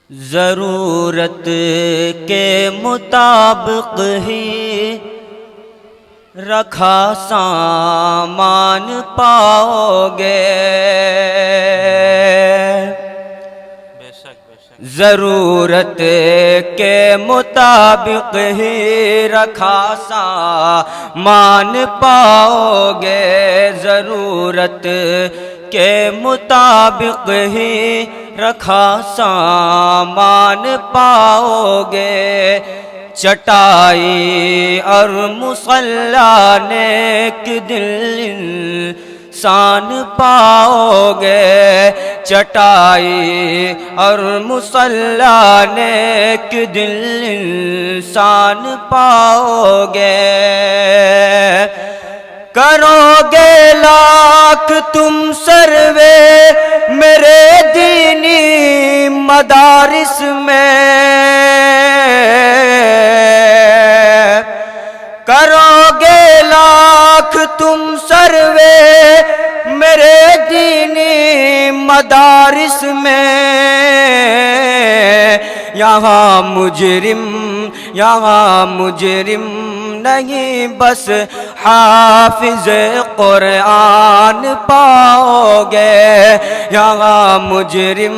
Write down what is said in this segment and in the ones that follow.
ضرورت کے مطابق ہی رکھا سامان پاؤ گے، ضرورت کے مطابق ہی رکھا سامان پاؤ گے، ضرورت کے مطابق ہی رکھا سامان پاؤ گے، چٹائی اور مصلی نیک دل انسان پاؤ گے، چٹائی اور مصلی نیک دل انسان پاؤ گے، کرو گے لاکھ تم سروے میرے دینی مدارس میں، کرو گے لاکھ تم سروے میرے دینی مدارس میں، یہاں مجرم نہیں بس حافظ قرآن پاؤ گے، یہاں مجرم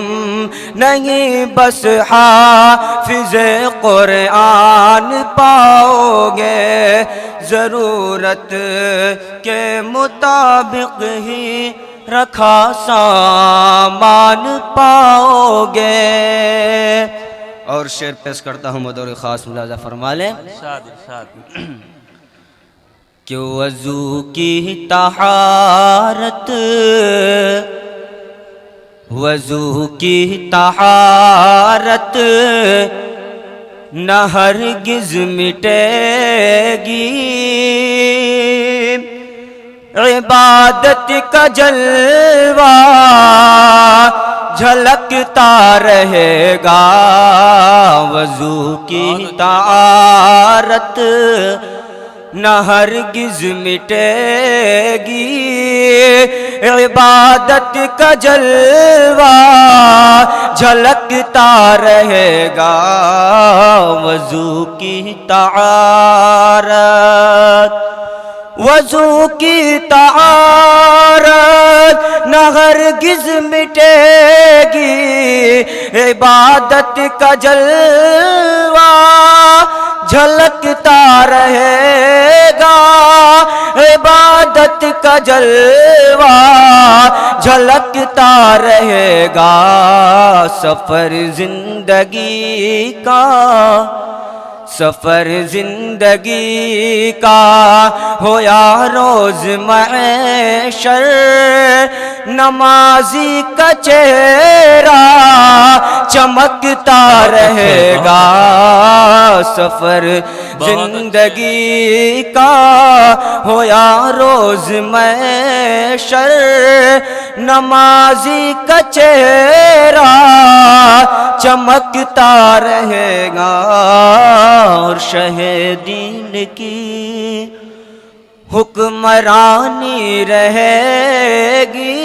نہیں بس حافظ قرآن پاؤ گے، ضرورت کے مطابق ہی رکھا سامان پاؤ گے۔ اور شعر پیش کرتا ہوں، بطور خاص ملاحظہ فرما لیں کہ وضو کی طہارت، وضو کی طہارت نہ ہرگز مٹے گی، عبادت کا جلوہ جھلکتا رہے گا، وضو کی طہارت نہ ہرگز مٹے گی، عبادت کا جلوہ جھلکتا رہے گا، وضو کی طہارت، وضو کی طہارت نہ ہرگز مٹے گی، عبادت کا جلوہ جھلکتا رہے گا، عبادت کا جلوہ جھلکتا رہے گا، سفر زندگی کا، سفر زندگی کا ہو یا روز محشر، نمازی کا چہرہ چمکتا رہے گا، سفر زندگی کا ہو یا روز محشر، نمازی کا چہرہ چمکتا رہے گا، اور شہ دین کی حکمرانی رہے گی،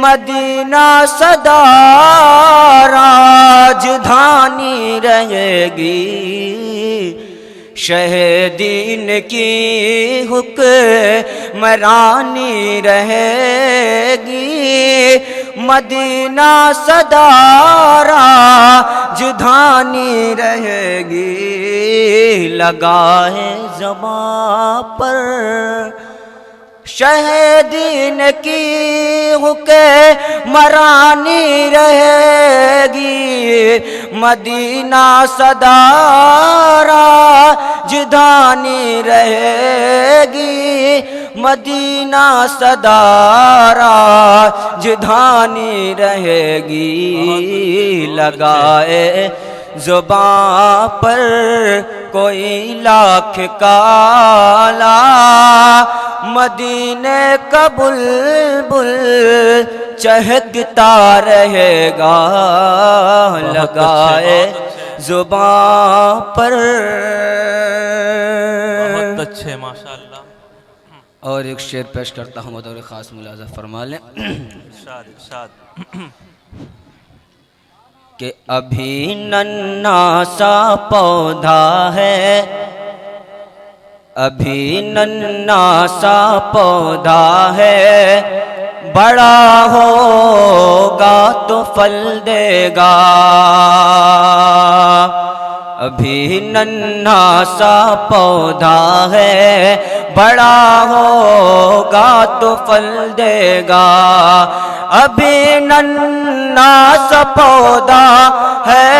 مدینہ سدا راجدھانی رہے گی، شہ دین کی حکمرانی رہے گی، مدینہ سدا راجدھانی رہے گی، لگائے زباں پر شہ دین کی حکمرانی رہے گی، مدینہ سدا راجدھانی رہے گی، مدینہ سدا راجدھانی رہے گی، لگائے زباں پر کوئی لاکھ کالا، مدینے کا بلبل چہکتا رہے گا، لگائے زباں پر۔ بہت اچھے ماشاءاللہ۔ اور ایک شعر پیش کرتا ہوں، بطور خاص ملاحظہ فرما لیں۔ ارشاد ارشاد۔ کہ ابھی ننھا سا پودا ہے، ابھی ننھا سا پودا ہے، بڑا ہوگا تو پھل دے گا۔ ابھی ننھا سا پودا ہے، بڑا ہوگا تو پھل دے گا۔ ابھی ننھا سا پودا ہے،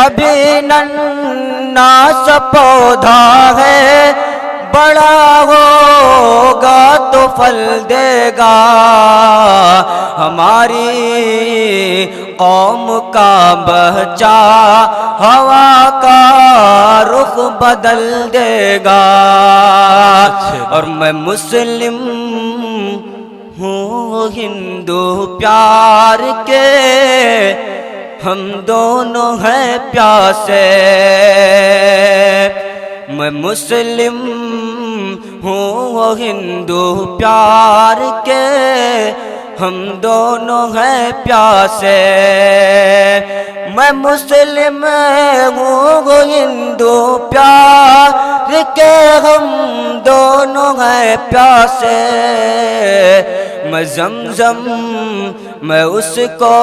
ابھی ننھا سا پودا ہے، بڑا ہوگا تو پھل دے گا۔ ہماری قوم کا بچہ ہوا کا رخ بدل دے گا۔ اور میں مسلم ہوں ہندو پیار کے، ہم دونوں ہیں پیاسے۔ میں مسلم ہوں وہ ہندو پیار کے، ہم دونوں ہیں پیاسے۔ میں مسلم ہوں وہ ہندو پیار کے، ہم دونوں ہیں پیاسے۔ میں زمزم میں اس کو،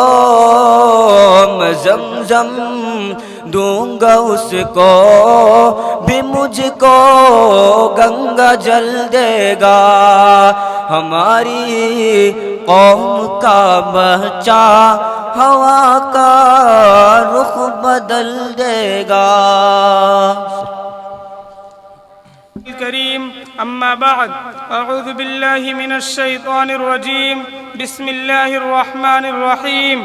میں زمزم دوں گا اس کو، بھی مجھ کو گنگا جل دے گا۔ ہماری قوم کا بچہ ہوا کا رخ بدل دے گا۔ الكريم أما بعد أعوذ بالله من الشيطان الرجيم بسم الله الرحمن الرحيم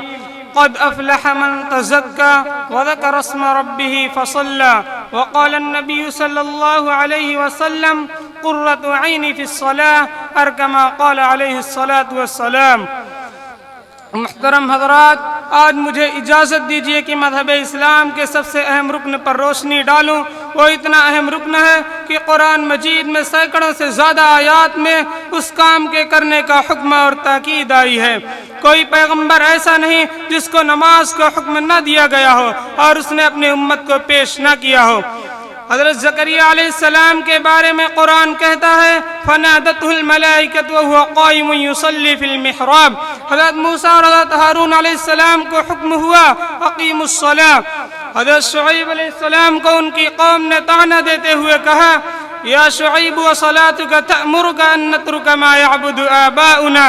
قد أفلح من تزكى وذكر اسم ربه فصلى وقال النبي صلى الله عليه وسلم قرة عيني في الصلاة اور كما قال عليه الصلاة والسلام۔ محترم حضرات، آج مجھے اجازت دیجیے کہ مذہب اسلام کے سب سے اہم رکن پر روشنی ڈالوں۔ وہ اتنا اہم رکن ہے کہ قرآن مجید میں سینکڑوں سے زیادہ آیات میں اس کام کے کرنے کا حکم اور تاکید آئی ہے۔ کوئی پیغمبر ایسا نہیں جس کو نماز کا حکم نہ دیا گیا ہو اور اس نے اپنی امت کو پیش نہ کیا ہو۔ حضرت زکریا علیہ السلام کے بارے میں قرآن کہتا ہے فَنَادَتْهُ الْمَلَائِكَةُ وَهُوَ قَائِمٌ يُصَلِّي فِي الْمِحْرَابِ۔ حضرت موسیٰ اور حضرت ہارون علیہ السلام کو حکم ہوا اقیموا الصلاۃ۔ حضرت شعیب علیہ السلام کو ان کی قوم نے طعنہ دیتے ہوئے کہا یا شعیب وصلاتک تأمرک ان نترک ما یعبد آباؤنا۔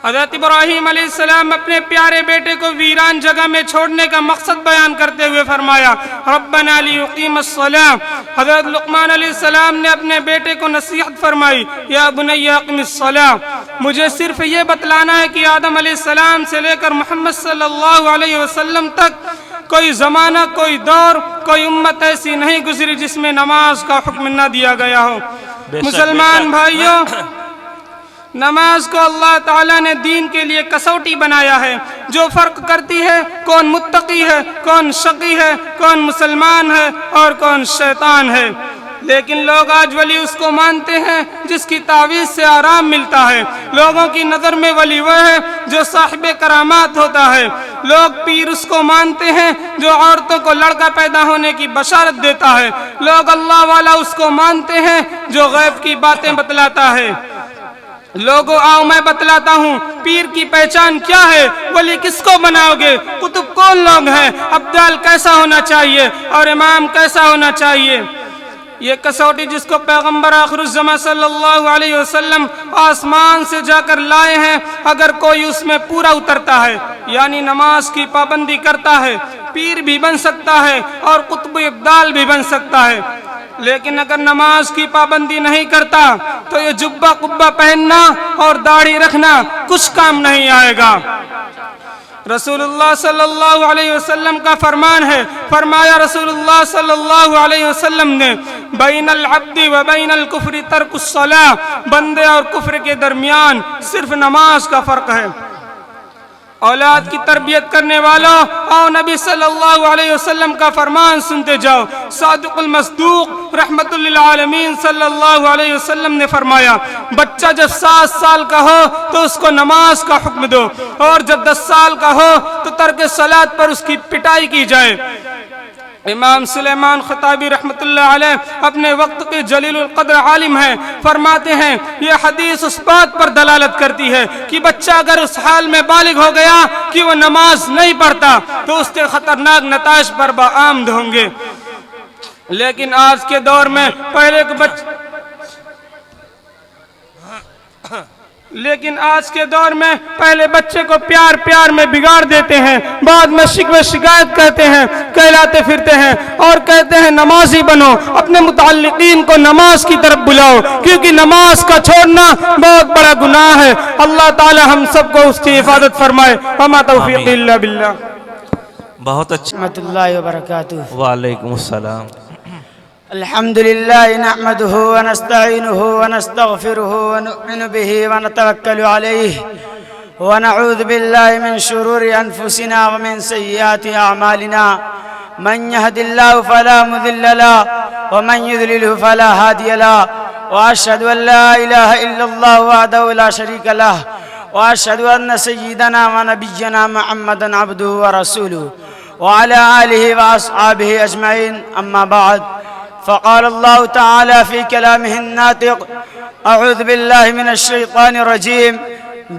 حضرت ابراہیم علیہ السلام اپنے پیارے بیٹے کو ویران جگہ میں چھوڑنے کا مقصد بیان کرتے ہوئے فرمایا ربنا لیقیم الصلاۃ۔ حضرت لقمان علیہ السلام نے اپنے بیٹے کو نصیحت فرمائی یا بنی اقم الصلاۃ۔ مجھے صرف یہ بتلانا ہے کہ آدم علیہ السلام سے لے کر محمد صلی اللہ علیہ وسلم تک کوئی زمانہ، کوئی دور، کوئی امت ایسی نہیں گزری جس میں نماز کا حکم نہ دیا گیا ہو۔ مسلمان بھائیوں، نماز کو اللہ تعالیٰ نے دین کے لیے کسوٹی بنایا ہے جو فرق کرتی ہے کون متقی ہے، کون شقی ہے، کون مسلمان ہے اور کون شیطان ہے۔ لیکن لوگ آج ولی اس کو مانتے ہیں جس کی تعویذ سے آرام ملتا ہے۔ لوگوں کی نظر میں ولی وہ ہے جو صاحب کرامات ہوتا ہے۔ لوگ پیر اس کو مانتے ہیں جو عورتوں کو لڑکا پیدا ہونے کی بشارت دیتا ہے۔ لوگ اللہ والا اس کو مانتے ہیں جو غیب کی باتیں بتلاتا ہے۔ لوگوں آؤ میں بتلاتا ہوں پیر کی پہچان کیا ہے، ولی کس کو بناؤ گے، قطب کون لوگ ہیں، ابدال کیسا ہونا چاہیے اور امام کیسا ہونا چاہیے۔ یہ کسوٹی جس کو پیغمبر آخر الزماں صلی اللہ علیہ وسلم آسمان سے جا کر لائے ہیں، اگر کوئی اس میں پورا اترتا ہے یعنی نماز کی پابندی کرتا ہے، پیر بھی بن سکتا ہے اور قطب ابدال بھی بن سکتا ہے۔ لیکن اگر نماز کی پابندی نہیں کرتا تو یہ جبہ قبہ پہننا اور داڑھی رکھنا کچھ کام نہیں آئے گا۔ رسول اللہ صلی اللہ علیہ وسلم کا فرمان ہے، فرمایا رسول اللہ صلی اللہ علیہ وسلم نے بین العبد و بین الکفر ترک الصلاۃ، بندے اور کفر کے درمیان صرف نماز کا فرق ہے۔ اولاد کی تربیت کرنے والوں، اور نبی صلی اللہ علیہ وسلم کا فرمان سنتے جاؤ۔ صادق المصدوق رحمت للعالمین صلی اللہ علیہ وسلم نے فرمایا، بچہ جب 7 سال کا ہو تو اس کو نماز کا حکم دو، اور جب 10 سال کا ہو تو ترک صلاۃ پر اس کی پٹائی کی جائے۔ امام سلیمان خطابی رحمت اللہ علیہ اپنے وقت کے جلیل القدر عالم ہیں، فرماتے ہیں یہ حدیث اس بات پر دلالت کرتی ہے کہ بچہ اگر اس حال میں بالغ ہو گیا کہ وہ نماز نہیں پڑھتا تو اس کے خطرناک نتائج پر بآمد ہوں گے۔ لیکن آج کے دور میں پہلے بچے کو پیار میں بگاڑ دیتے ہیں، بعد میں شکوے شکایت کرتے ہیں، کہلاتے پھرتے ہیں اور کہتے ہیں نمازی بنو، اپنے متعلقین کو نماز کی طرف بلاؤ، کیونکہ نماز کا چھوڑنا بہت بڑا گناہ ہے۔ اللہ تعالی ہم سب کو اس کی حفاظت فرمائے۔ وما توفیق الا باللہ۔ بہت اچھا۔ رحمۃ اللہ وبرکاتہ۔ وعلیکم السلام۔ الحمد لله نحمده ونستعينه ونستغفره ونؤمن به ونتوكل عليه ونعوذ بالله من شرور أنفسنا ومن سيئات أعمالنا، من يهد الله فلا مضل له ومن يضلل فلا هادي له، وأشهد أن لا إله إلا الله وحده لا شريك له، وأشهد أن سيدنا ونبينا محمدا عبده ورسوله وعلى آله وأصحابه أجمعين، أما بعد، فقال الله تعالى في كلامه الناطق: أعوذ بالله من الشيطان الرجيم،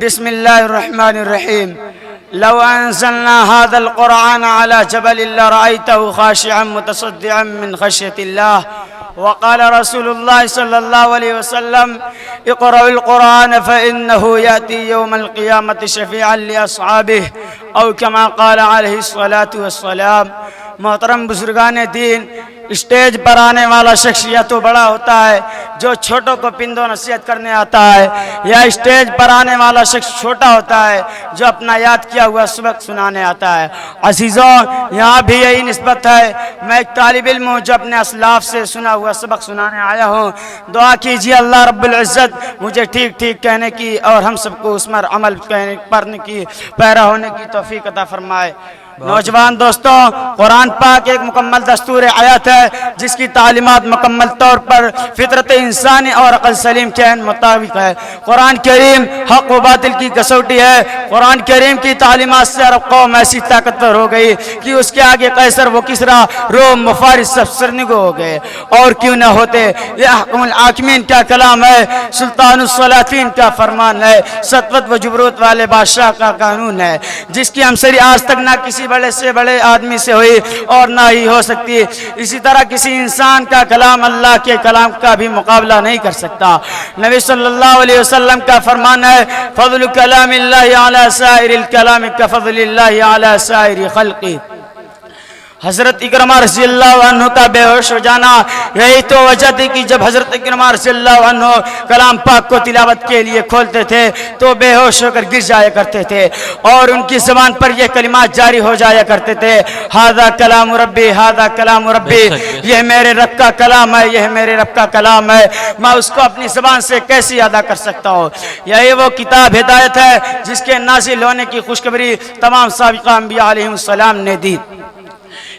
بسم الله الرحمن الرحيم. لو أنزلنا هذا القرآن على جبل لرأيته خاشعا متصدعا من خشية الله. وقال رسول الله صلى الله عليه وسلم: اقرأوا القرآن فإنه يأتي يوم القيامة شفيعا لأصحابه، أو كما قال عليه الصلاة والسلام. محترم بزرگان دین، اسٹیج پر آنے والا شخص یا تو بڑا ہوتا ہے جو چھوٹوں کو پند و نصیحت کرنے آتا ہے، یا اسٹیج پر آنے والا شخص چھوٹا ہوتا ہے جو اپنا یاد کیا ہوا سبق سنانے آتا ہے۔ عزیزوں، یہاں بھی یہی نسبت ہے۔ میں ایک طالب علم ہوں جو اپنے اسلاف سے سنا ہوا سبق سنانے آیا ہوں۔ دعا کیجیے اللہ رب العزت مجھے ٹھیک ٹھیک کہنے کی اور ہم سب کو اس پر عمل کرنے کی، پیرا ہونے کی توفیق عطا فرمائے۔ نوجوان دوستوں، قرآن پاک ایک مکمل دستور حیات ہے جس کی تعلیمات مکمل طور پر فطرت انسانی اور عقل سلیم کے مطابق ہے۔ قرآن کریم حق و باطل کی کسوٹی ہے۔ قرآن کریم کی تعلیمات سے عرب قوم ایسی طاقتور ہو گئی کہ اس کے آگے قیصر و کسریٰ، روم، مفارس سب سرنگو ہو گئے، اور کیوں نہ ہوتے۔ یہ حکم الحاکمین کا کلام ہے، سلطان السلاطین کا فرمان ہے، سطوت و جبروت والے بادشاہ کا قانون ہے، جس کی ہمسری آج تک نہ کسی بڑے سے بڑے آدمی سے ہوئی اور نہ ہی ہو سکتی۔ اسی طرح کسی انسان کا کلام اللہ کے کلام کا بھی مقابلہ نہیں کر سکتا۔ نبی صلی اللہ علیہ وسلم کا فرمان ہے: فضل کلام اللہ علی سائر الکلام کفضل اللہ علی سائر خلقہ۔ حضرت اکرمہ رضی اللہ عنہ کا بے ہوش ہو جانا یہی تو وجہ تھی کہ جب حضرت اکرمہ رضی اللہ عنہ کلام پاک کو تلاوت کے لیے کھولتے تھے تو بے ہوش ہو کر گر جایا کرتے تھے، اور ان کی زبان پر یہ کلمات جاری ہو جایا کرتے تھے: ھذا کلام ربی، ھذا کلام ربی، یہ میرے رب کا کلام ہے، یہ میرے رب کا کلام ہے، میں اس کو اپنی زبان سے کیسے ادا کر سکتا ہوں۔ یہی وہ کتاب ہدایت ہے جس کے نازل ہونے کی خوشخبری تمام سابقہ انبیاء علیہ السلام نے دی۔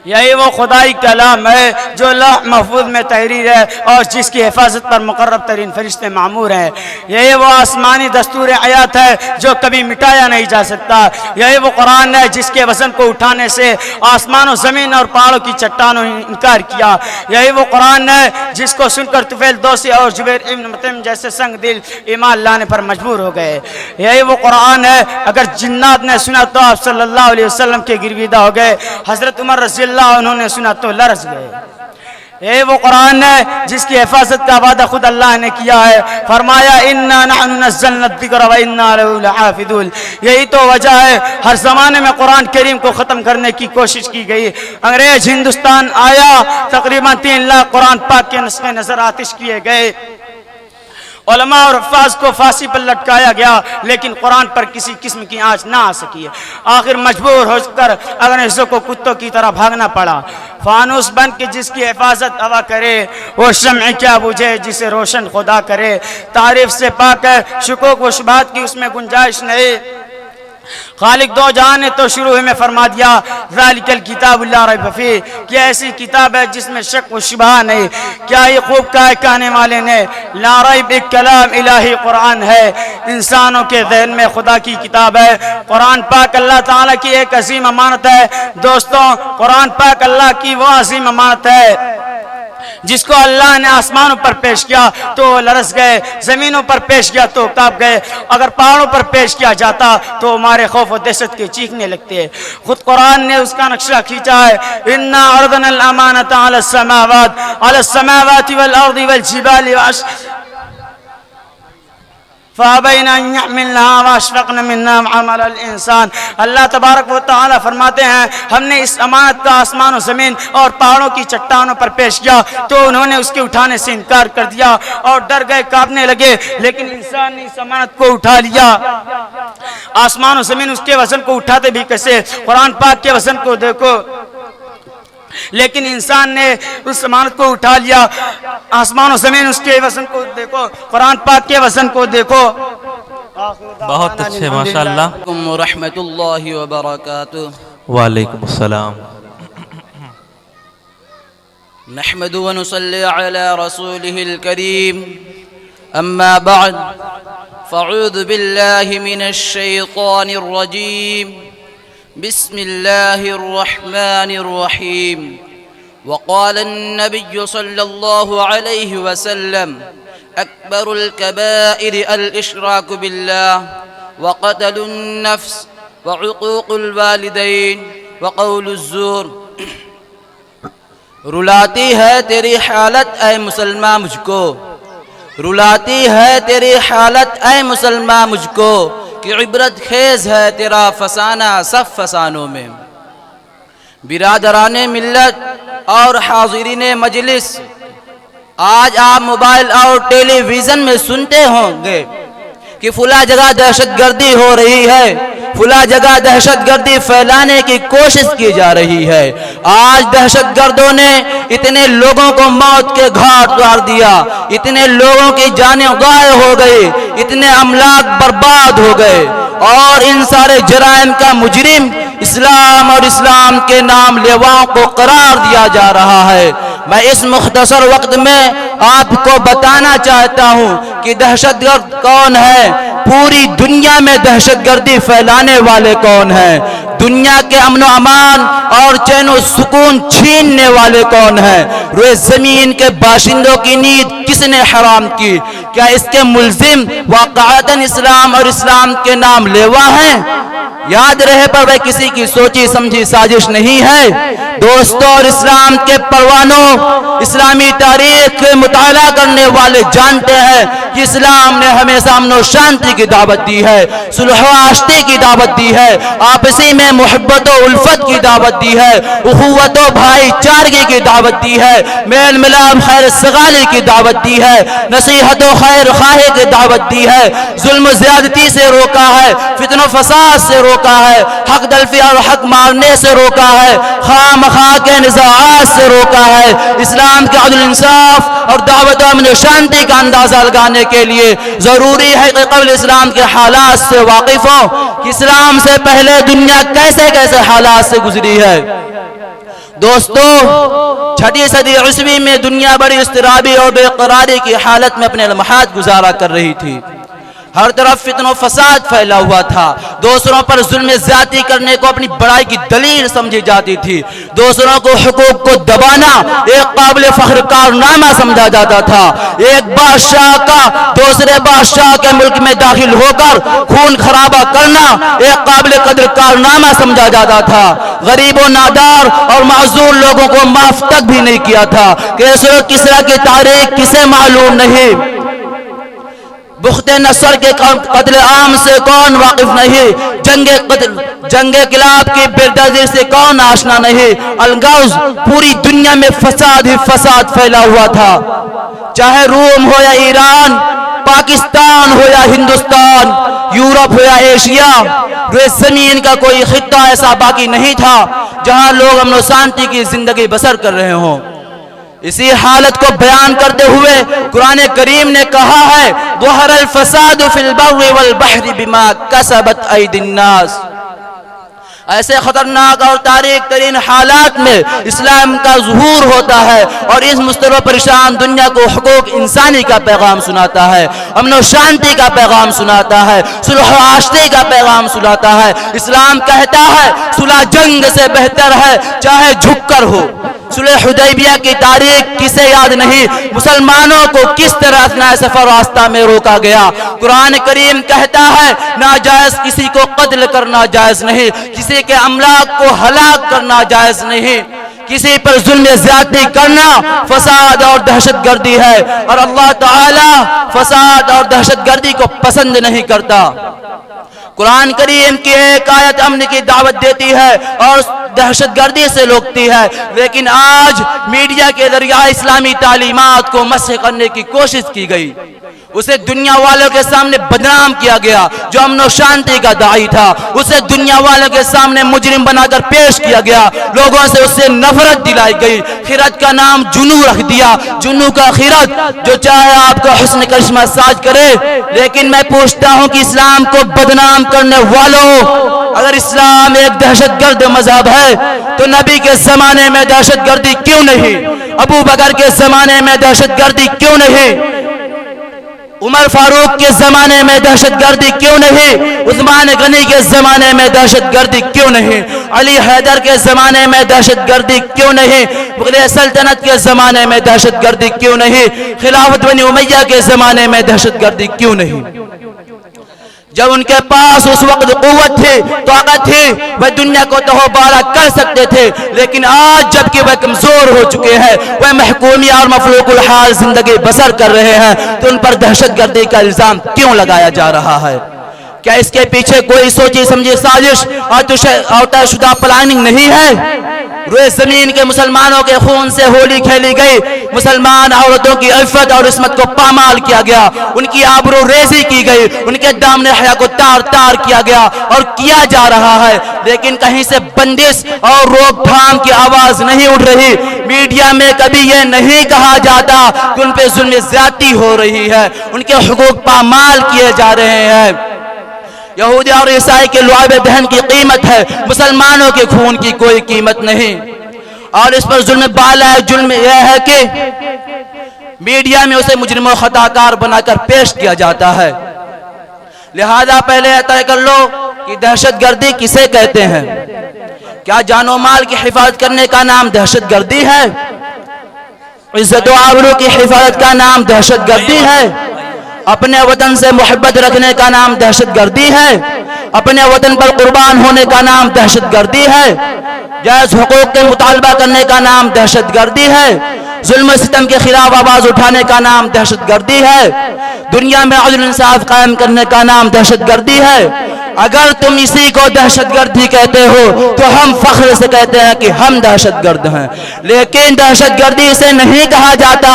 یہی وہ خدائی کلام ہے جو لوح محفوظ میں تحریر ہے اور جس کی حفاظت پر مقرب ترین فرشتے معمور ہیں۔ یہی وہ آسمانی دستور حیات ہے جو کبھی مٹایا نہیں جا سکتا۔ یہی وہ قرآن ہے جس کے وزن کو اٹھانے سے آسمان و زمین اور پہاڑوں کی چٹانوں نے انکار کیا۔ یہی وہ قرآن ہے جس کو سن کر طفیل دوسی اور جبیر ابن مطعم جیسے سنگ دل ایمان لانے پر مجبور ہو گئے۔ یہی وہ قرآن ہے اگر جنات نے سنا تو آپ صلی اللہ علیہ وسلم کے گرویدہ ہو گئے، حضرت عمر رضی اللہ انہوں نے سنا تو لرز گئے۔ یہ وہ قرآن ہے جس کی حفاظت کا وعدہ خود اللہ نے کیا ہے، فرمایا انا نحن نزلنا الذکر وانا لہ لحافظون۔ یہی تو وجہ ہے ہر زمانے میں قرآن کریم کو ختم کرنے کی کوشش کی گئی۔ انگریز ہندوستان آیا، تقریباً 3 لاکھ قرآن پاک کے نسخے نظر آتش کیے گئے، علماء اور حفاظ کو پھانسی پر لٹکایا گیا، لیکن قرآن پر کسی قسم کی آنچ نہ آ سکی۔ آخر مجبور ہو کر انگریزوں کو کتوں کی طرح بھاگنا پڑا۔ فانوس بن کے جس کی حفاظت ہوا کرے وہ شمع کیا بجھے جسے روشن خدا کرے۔ تعریف سے پاک ہے، شکوک و شبہات کی اس میں گنجائش نہیں۔ خالق دو جہان نے تو شروع میں فرما دیا ذالک الکتاب لا ریب فیہ، کہ ایسی کتاب ہے جس میں شک و شبہ نہیں۔ کیا یہ خوب کہا کہنے والے نے، لا ریب ایک کلام الہی قرآن ہے، انسانوں کے ذہن میں خدا کی کتاب ہے۔ قرآن پاک اللہ تعالیٰ کی ایک عظیم امانت ہے۔ دوستوں، قرآن پاک اللہ کی وہ عظیم امانت ہے جس کو اللہ نے آسمانوں پر پیش کیا تو لرز گئے، زمینوں پر پیش کیا تو کانپ گئے، اگر پہاڑوں پر پیش کیا جاتا تو ہمارے خوف و دہشت کے چیخنے لگتے۔ خود قرآن نے اس کا نقشہ کھینچا ہے، اِنَّا عَرَضْنَا الْأَمَانَةَ عَلَى السَّمَاوَاتِ وَالْأَرْضِ وَالْجِبَالِ فَأَبَيْنَ أَن يَحْمِلْنَهَا وَأَشْفَقْنَ مِنْهَا وَحَمَلَهَا الْإِنسَانُ۔ اللہ تبارک و تعالی فرماتے ہیں ہم نے اس امانت کا آسمان و زمین اور پہاڑوں کی چٹانوں پر پیش کیا تو انہوں نے اس کے اٹھانے سے انکار کر دیا اور ڈر گئے، کانپنے لگے، لیکن انسان نے اس امانت کو اٹھا لیا۔ آسمان و زمین اس کے وزن کو اٹھاتے بھی کیسے؟ قرآن پاک کے وزن کو دیکھو، لیکن انسان نے اس امانت کو اٹھا لیا۔ آسمان و زمین اس کے وزن کو دیکھو، قرآن پاک کے وزن کو دیکھو۔ بہت اچھے، ماشاءاللہ۔ ورحمۃ اللہ وبرکاتہ۔ وعلیکم السلام۔ نحمد ونصلي على رسوله الكريم، أما بعد فاعوذ بالله من الشيطان الرجيم، بسم الله الرحمن الرحيم۔ وقال النبي صلى الله عليه وسلم أكبر الكبائر الإشراك بالله وقتل النفس وعقوق الوالدين وقول الزور۔ رلاتی ہے تیری حالت اے مسلمان مجھ کو، رلاتی ہے تیری حالت اے مسلمان مجھ کو، کہ عبرت خیز ہے تیرا فسانہ سب فسانوں میں۔ برادران ملت اور حاضرین مجلس، آج آپ موبائل اور ٹیلی ویژن میں سنتے ہوں گے کہ فلاں جگہ دہشت گردی ہو رہی ہے، فلاں جگہ دہشت گردی پھیلانے کی کوشش کی جا رہی ہے۔ آج دہشت گردوں نے اتنے لوگوں کو موت کے گھاٹ اتار دیا، اتنے لوگوں کی جانیں ضائع ہو گئی، اتنے املاک برباد ہو گئے، اور ان سارے جرائم کا مجرم اسلام اور اسلام کے نام لیواؤں کو قرار دیا جا رہا ہے۔ میں اس مختصر وقت میں آپ کو بتانا چاہتا ہوں کہ دہشت گرد کون ہے، پوری دنیا میں دہشت گردی پھیلانے والے کون ہیں، دنیا کے امن و امان اور چین و سکون چھیننے والے کون ہیں، روئے زمین کے باشندوں کی نیند کس نے حرام کی؟ کیا اس کے ملزم واقعتاً اسلام اور اسلام کے نام لیوا ہیں؟ یاد رہے پر وہ کسی کی سوچی سمجھی سازش نہیں ہے۔ دوستوں اور اسلام کے پروانوں، اسلامی تاریخ کے مطالعہ کرنے والے جانتے ہیں کہ اسلام نے ہمیشہ امن و شانتی کی دعوت دی ہے، صلح و آشتی کی دعوت دی ہے، آپسی میں محبت و الفت کی دعوت دی ہے، اخوت و بھائی چارگی کی دعوت دی ہے، میل ملاپ خیر سگالی کی دعوت دی ہے، نصیحت و خیر خواہی کی دعوت دی ہے، ظلم و زیادتی سے روکا ہے، فتن و فساد سے روکا ہے، حق دلفی اور حق مارنے سے روکا ہے، خام خواہ کے نزاعات سے روکا ہے۔ اسلام کے عدل انصاف اور دعوت و امن و شانتی کا اندازہ لگانے کے لیے ضروری ہے کہ قبل اسلام کے حالات سے واقف ہو کہ اسلام سے پہلے دنیا کیسے کیسے حالات سے گزری ہے۔ دوستو، چھٹی صدی عیسوی میں دنیا بڑی اضطرابی اور بے قراری کی حالت میں اپنے لمحات گزارا کر رہی تھی۔ ہر طرف فتن و فساد پھیلا ہوا تھا، دوسروں پر ظلم زیادتی کرنے کو اپنی بڑائی کی دلیل سمجھی جاتی تھی، دوسروں کو حقوق کو دبانا ایک قابل فخر کارنامہ سمجھا جاتا تھا، ایک بادشاہ کا دوسرے بادشاہ کے ملک میں داخل ہو کر خون خرابہ کرنا ایک قابل قدر کارنامہ سمجھا جاتا تھا، غریب و نادار اور معذور لوگوں کو معاف تک بھی نہیں کیا تھا۔ کیسر و کسریٰ کی تاریخ کسے معلوم نہیں؟ بخت نصر کے قتل عام سے کون واقف نہیں؟ جنگ کلاب کی بردازی سے کون آشنا نہیں؟ الغاز پوری دنیا میں فساد ہی فساد پھیلا ہوا تھا، چاہے روم ہو یا ایران، پاکستان ہو یا ہندوستان، یورپ ہو یا ایشیا، روئے زمین کا کوئی خطہ ایسا باقی نہیں تھا جہاں لوگ امن و شانتی کی زندگی بسر کر رہے ہوں۔ اسی حالت کو بیان کرتے ہوئے قرآن کریم نے کہا ہے ظہر الفساد فی البر والبحر بما کسبت ایدی الناس. ایسے خطرناک اور تاریک ترین حالات میں اسلام کا ظہور ہوتا ہے اور اس مضطرب پریشان دنیا کو حقوق انسانی کا پیغام سناتا ہے, امن و شانتی کا پیغام سناتا ہے, صلح و آشتی کا پیغام سناتا ہے. اسلام کہتا ہے صلح جنگ سے بہتر ہے چاہے جھک کر ہو. صلح حدیبیہ کی تاریخ کسے یاد نہیں, مسلمانوں کو کس طرح اثناء سفر راستہ میں روکا گیا. قرآن کریم کہتا ہے ناجائز کسی کو قتل کرنا جائز نہیں, کسی کے املاک کو ہلاک کرنا جائز نہیں, کسی پر ظلم زیادتی کرنا فساد اور دہشت گردی ہے, اور اللہ تعالی فساد اور دہشت گردی کو پسند نہیں کرتا. قرآن کریم کی ایک آیت امن کی دعوت دیتی ہے اور دہشت گردی سے روکتی ہے, لیکن آج میڈیا کے ذریعہ اسلامی تعلیمات کو مسخ کرنے کی کوشش کی گئی. اسے دنیا والوں کے سامنے بدنام کیا گیا جو امن و شانتی کا داعی تھا. اسے دنیا والوں کے سامنے مجرم بنا کر پیش کیا گیا, لوگوں سے اس سے نفرت دلائی گئی. خیرت کا نام جنو رکھ دیا, جنو کا خیرت, جو چاہے آپ کا حسن کرشمہ ساز کرے. لیکن میں پوچھتا ہوں کہ اسلام کو بدنام کرنے والوں, اگر اسلام ایک دہشت گرد مذہب ہے تو نبی کے زمانے میں دہشت گردی کیوں نہیں, ابو بکر کے زمانے میں دہشت گردی کیوں نہیں, عمر فاروق کے زمانے میں دہشت گردی کیوں نہیں, عثمان غنی کے زمانے میں دہشت گردی کیوں نہیں, علی حیدر کے زمانے میں دہشت گردی کیوں نہیں, مغلیہ سلطنت کے زمانے میں دہشت گردی کیوں نہیں, خلافت بنی امیہ کے زمانے میں دہشت گردی کیوں نہیں. جب ان کے پاس اس وقت قوت تھی, طاقت تھی, وہ دنیا کو تہو بارہ کر سکتے تھے, لیکن آج جبکہ وہ کمزور ہو چکے ہیں, وہ محکومی اور مفلوق الحال زندگی بسر کر رہے ہیں, تو ان پر دہشت گردی کا الزام کیوں لگایا جا رہا ہے؟ کیا اس کے پیچھے کوئی سوچی سمجھی سازش اور طے شدہ پلاننگ نہیں ہے؟ روئے زمین کے مسلمانوں کے خون سے ہولی کھیلی گئی, مسلمان عورتوں کی عفت اور عصمت کو پامال کیا گیا, ان کی آبرو ریزی کی گئی, ان کے دامن حیا کو تار تار کیا گیا اور کیا جا رہا ہے, لیکن کہیں سے بندش اور روک تھام کی آواز نہیں اٹھ رہی. میڈیا میں کبھی یہ نہیں کہا جاتا کہ ان پہ ظلم زیادتی ہو رہی ہے, ان کے حقوق پامال کیے جا رہے ہیں. یہودی اور عیسائی کے لعاب دہن کی قیمت ہے, مسلمانوں کے خون کی کوئی قیمت نہیں. اور اس پر ظلم بالا ہے. ظلم یہ ہے کہ میڈیا میں اسے مجرم و خطا کار بنا کر پیش کیا جاتا ہے. لہذا پہلے طے کر لو کہ دہشت گردی کسے کہتے ہیں. کیا جان و مال کی حفاظت کرنے کا نام دہشت گردی ہے؟ عزت و آبرو کی حفاظت کا نام دہشت گردی ہے؟ اپنے وطن سے محبت رکھنے کا نام دہشت گردی ہے؟ اپنے وطن پر قربان ہونے کا نام دہشت گردی ہے؟ جائز حقوق کے مطالبہ کرنے کا نام دہشت گردی ہے؟ ظلم و ستم کے خلاف آواز اٹھانے کا نام دہشت گردی ہے؟ دنیا میں عدل انصاف قائم کرنے کا نام دہشت گردی ہے؟ اگر تم اسی کو دہشت گردی کہتے ہو تو ہم فخر سے کہتے ہیں کہ ہم دہشت گرد ہیں. لیکن دہشت گردی سے نہیں کہا جاتا,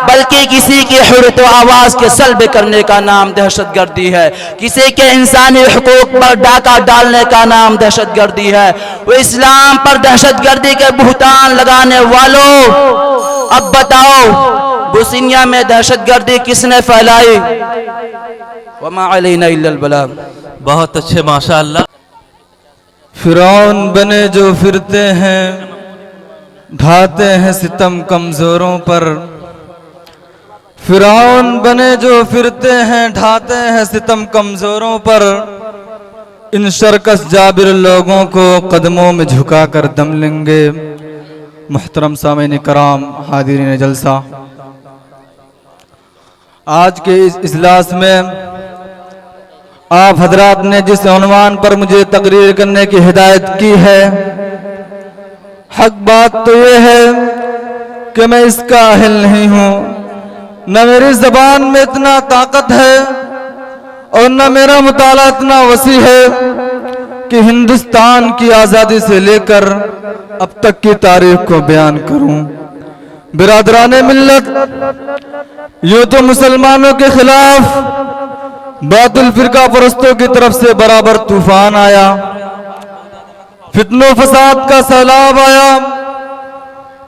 بلکہ کسی کی حریت و آواز کے سلب کرنے کا نام دہشت گردی ہے, کسی کے انسانی حقوق پر ڈاکہ ڈالنے کا نام دہشت گردی ہے. وہ اسلام پر دہشت گردی کے بہتان لگانے والوں, اب بتاؤ بوسنیا میں دہشت گردی کس نے پھیلائی؟ وما علینا الا البلاغ. بہت اچھے ماشاءاللہ. فرعون بنے جو پھرتے ہیں, ڈھاتے ہیں ستم کمزوروں پر. فرعون بنے جو پھرتے ہیں, ڈھاتے ہیں ستم کمزوروں پر. ان شرکس جابر لوگوں کو قدموں میں جھکا کر دم لیں گے. محترم سامعین کرام, حاضرین جلسہ, آج کے اس اجلاس میں آپ حضرات نے جس عنوان پر مجھے تقریر کرنے کی ہدایت کی ہے, حق بات تو یہ ہے کہ میں اس کا اہل نہیں ہوں. نہ میری زبان میں اتنا طاقت ہے اور نہ میرا مطالعہ اتنا وسیع ہے کہ ہندوستان کی آزادی سے لے کر اب تک کی تاریخ کو بیان کروں. برادران ملت, یوں تو مسلمانوں کے خلاف باطل فرقہ پرستوں کی طرف سے برابر طوفان آیا, فتن و فساد کا سیلاب آیا,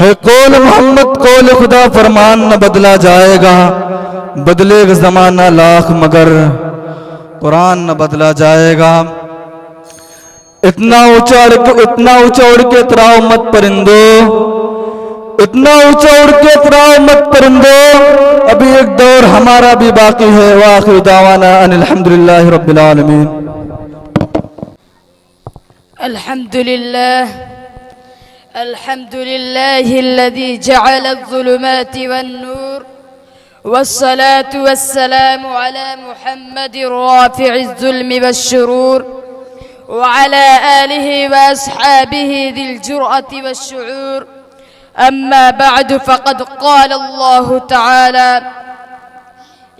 ہے قول محمد قول خدا فرمان نہ بدلا جائے گا، بدلے گا زمانہ لاکھ مگر قرآن نہ بدلا جائے گا۔ اتنا اونچا اڑ کے اتراؤ مت پرندو، اتنا اونچا اڑ کے اتراؤ مت پرندو، ابھی ایک دور ہمارا بھی باقی ہے۔ وآخر دعوانا ان الحمدللہ رب العالمین۔ الحمد لله الذي جعل الظلمات والنور، والصلاة والسلام على محمد رافع الظلم والشرور، وعلى آله وأصحابه ذي الجرأة والشعور. أما بعد، فقد قال الله تعالى: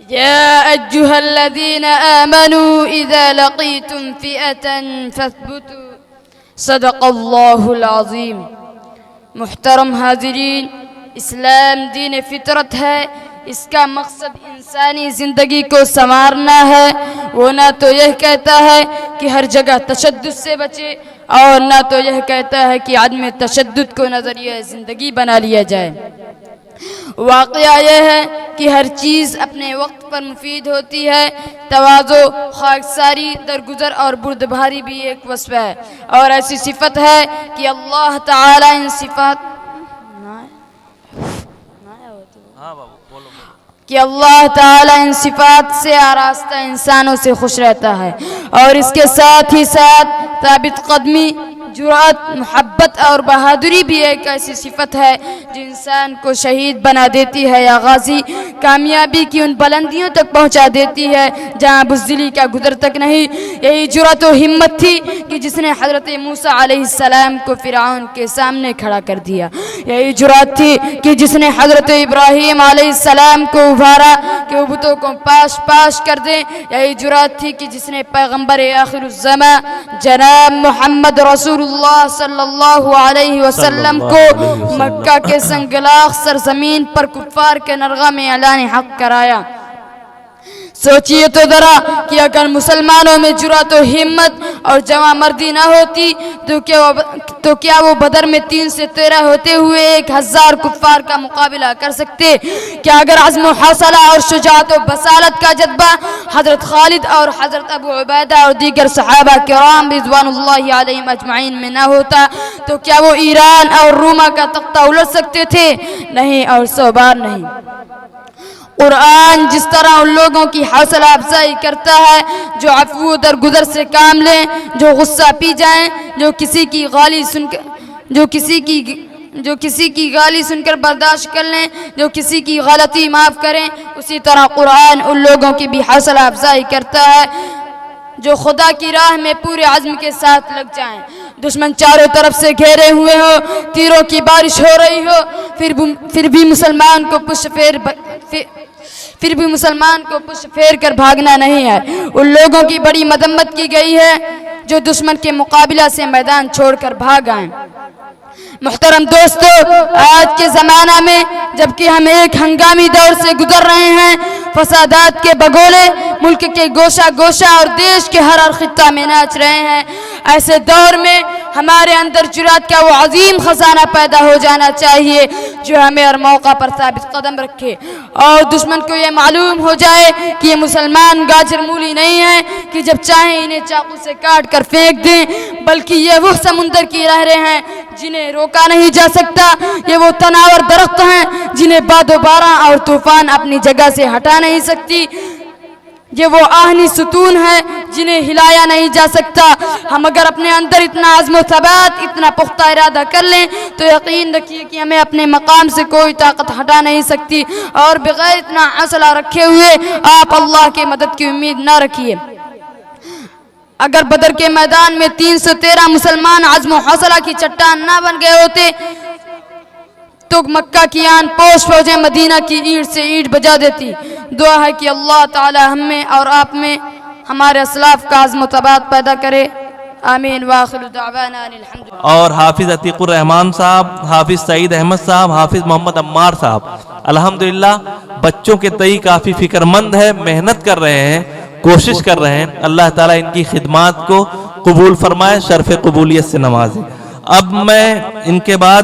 يا أيها الذين آمنوا إذا لقيتم فئة فاثبتوا، صدق الله العظيم۔ محترم حاضرین، اسلام دین فطرت ہے، اس کا مقصد انسانی زندگی کو سنوارنا ہے۔ وہ نہ تو یہ کہتا ہے کہ ہر جگہ تشدد سے بچے، اور نہ تو یہ کہتا ہے کہ عدم تشدد کو نظریہ زندگی بنا لیا جائے۔ واقعہ یہ ہے کہ ہر چیز اپنے وقت پر مفید ہوتی ہے۔ تواضع، خاکساری، درگزر اور بردباری بھی ایک وصف ہے، اور ایسی صفت ہے کہ اللہ تعالی ان صفات سے آراستہ انسانوں سے خوش رہتا ہے، اور اس کے ساتھ ہی ساتھ ثابت قدمی، جرأت، محبت اور بہادری بھی ایک ایسی صفت ہے جو انسان کو شہید بنا دیتی ہے یا غازی کامیابی کی ان بلندیوں تک پہنچا دیتی ہے جہاں بزدلی کا گزر تک نہیں۔ یہی جرأت و ہمت تھی کہ جس نے حضرت موسیٰ علیہ السلام کو فرعون کے سامنے کھڑا کر دیا۔ یہی جرأت تھی کہ جس نے حضرت ابراہیم علیہ السلام کو ابھارا کہ وہ بتوں کو پاش کر دیں۔ یہی جرأت تھی کہ جس نے پیغمبر آخر الزمان جناب محمد رسول اللہ صلی اللہ علیہ وسلم کو مکہ کے سنگلاخ سرزمین پر کفار کے نرغہ میں اعلان حق کرایا۔ سوچئے تو ذرا کہ اگر مسلمانوں میں جرأت و ہمت اور جواں مردی نہ ہوتی تو کیا وہ بدر میں 3 سے 13 ہوتے ہوئے 1000 کفار کا مقابلہ کر سکتے؟ کیا اگر عزم و حوصلہ اور شجاعت و بصالت کا جذبہ حضرت خالد اور حضرت ابو عبیدہ اور دیگر صحابہ کرام رضوان اللہ علیہم اجمعین میں نہ ہوتا تو کیا وہ ایران اور روما کا تختہ الٹ سکتے تھے؟ نہیں، اور 100 بار نہیں۔ قرآن جس طرح ان لوگوں کی حوصلہ افزائی کرتا ہے جو عفو درگزر سے کام لیں، جو غصہ پی جائیں، جو کسی کی گالی سن کر برداشت کر لیں، جو کسی کی غلطی معاف کریں، اسی طرح قرآن ان لوگوں کی بھی حوصلہ افزائی کرتا ہے جو خدا کی راہ میں پورے عزم کے ساتھ لگ جائیں۔ دشمن چاروں طرف سے گھیرے ہوئے ہو، تیروں کی بارش ہو رہی ہو، پھر بھی مسلمان کو پشت پھیر کر بھاگنا نہیں ہے۔ ان لوگوں کی بڑی مذمت کی گئی ہے جو دشمن کے مقابلہ سے میدان چھوڑ کر بھاگ آئیں۔ محترم دوستو، آج کے زمانہ میں جبکہ ہم ایک ہنگامی دور سے گزر رہے ہیں، فسادات کے بگولے ملک کے گوشہ گوشہ اور دیش کے ہر خطہ میں ناچ رہے ہیں، ایسے دور میں ہمارے اندر جرأت کا وہ عظیم خزانہ پیدا ہو جانا چاہیے جو ہمیں ہر موقع پر ثابت قدم رکھے، اور دشمن کو یہ معلوم ہو جائے کہ یہ مسلمان گاجر مولی نہیں ہیں کہ جب چاہیں انہیں چاقو سے کاٹ کر پھینک دیں، بلکہ یہ وہ سمندر کی لہریں ہیں جنہیں روکا نہیں جا سکتا، یہ وہ تناور درخت ہیں جنہیں باد و باران اور طوفان اپنی جگہ سے ہٹا نہیں سکتی، یہ وہ آہنی ستون ہے جنہیں ہلایا نہیں جا سکتا۔ ہم اگر اپنے اندر اتنا عزم و ثبات، اتنا پختہ ارادہ کر لیں تو یقین رکھیے کہ ہمیں اپنے مقام سے کوئی طاقت ہٹا نہیں سکتی، اور بغیر اتنا حوصلہ رکھے ہوئے آپ اللہ کی مدد کی امید نہ رکھیے۔ اگر بدر کے میدان میں 313 مسلمان عزم و حوصلہ کی چٹان نہ بن گئے ہوتے تو مکہ کی آن پوش فوجیں مدینہ کی اینٹ سے اینٹ بجا دیتی۔ دعا ہے کہ اللہ تعالی ہم میں اور آپ میں ہمارے اسلاف کا عزم و ثبات پیدا کرے، آمین۔ وآخر دعوانا ان الحمد للہ۔ اور حافظ عتیق الرحمان صاحب، حافظ سعید احمد صاحب، حافظ محمد عمار صاحب الحمدللہ بچوں کے تئیں کافی فکر مند ہے، محنت کر رہے ہیں، کوشش کر رہے ہیں۔ اللہ تعالیٰ ان کی خدمات کو قبول فرمائے، شرف قبولیت سے نوازے۔ اب میں ان کے بعد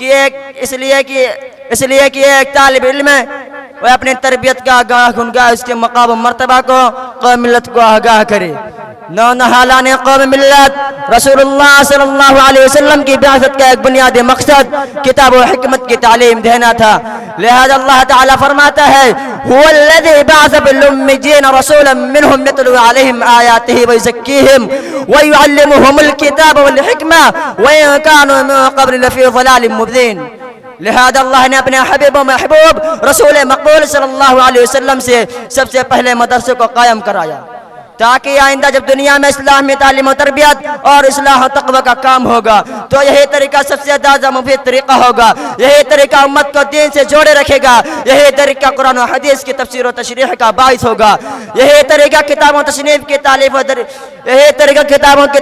اس لیے کہ ایک طالب علم ہے وہ اپنی تربیت کا آگاہ گنگاہ اس کے مقام و مرتبہ کو قوم ملت کو آگاہ کرے. نونہالان قوم ملت رسول اللہ صلی اللہ علیہ وسلم کی بعثت کا ایک بنیادی مقصد کتاب و حکمت کی تعلیم دینا تھا. لہذا اللہ تعالیٰ فرماتا ہے هو الذي بعث في الأميين رسولا منهم يتلو عليهم آياته ويزكيهم ويعلمهم الكتاب والحكمة وإن كانوا من قبل لفي ضلال مبين. لہذا اللہ نے اپنے حبیب و محبوب رسول مقبول صلی اللہ علیہ وسلم سے سب سے پہلے مدرسے کو قائم کرایا تاکہ آئندہ جب دنیا میں اسلامی تعلیم و تربیت اور اصلاح و تقوی کا کام ہوگا تو یہی طریقہ سب سے زیادہ مفید طریقہ ہوگا. یہی طریقہ امت کو دین سے جوڑے رکھے گا. یہی طریقہ قرآن و حدیث کی تفسیر و تشریح کا باعث ہوگا. یہی طریقہ کتابوں تصنیف کی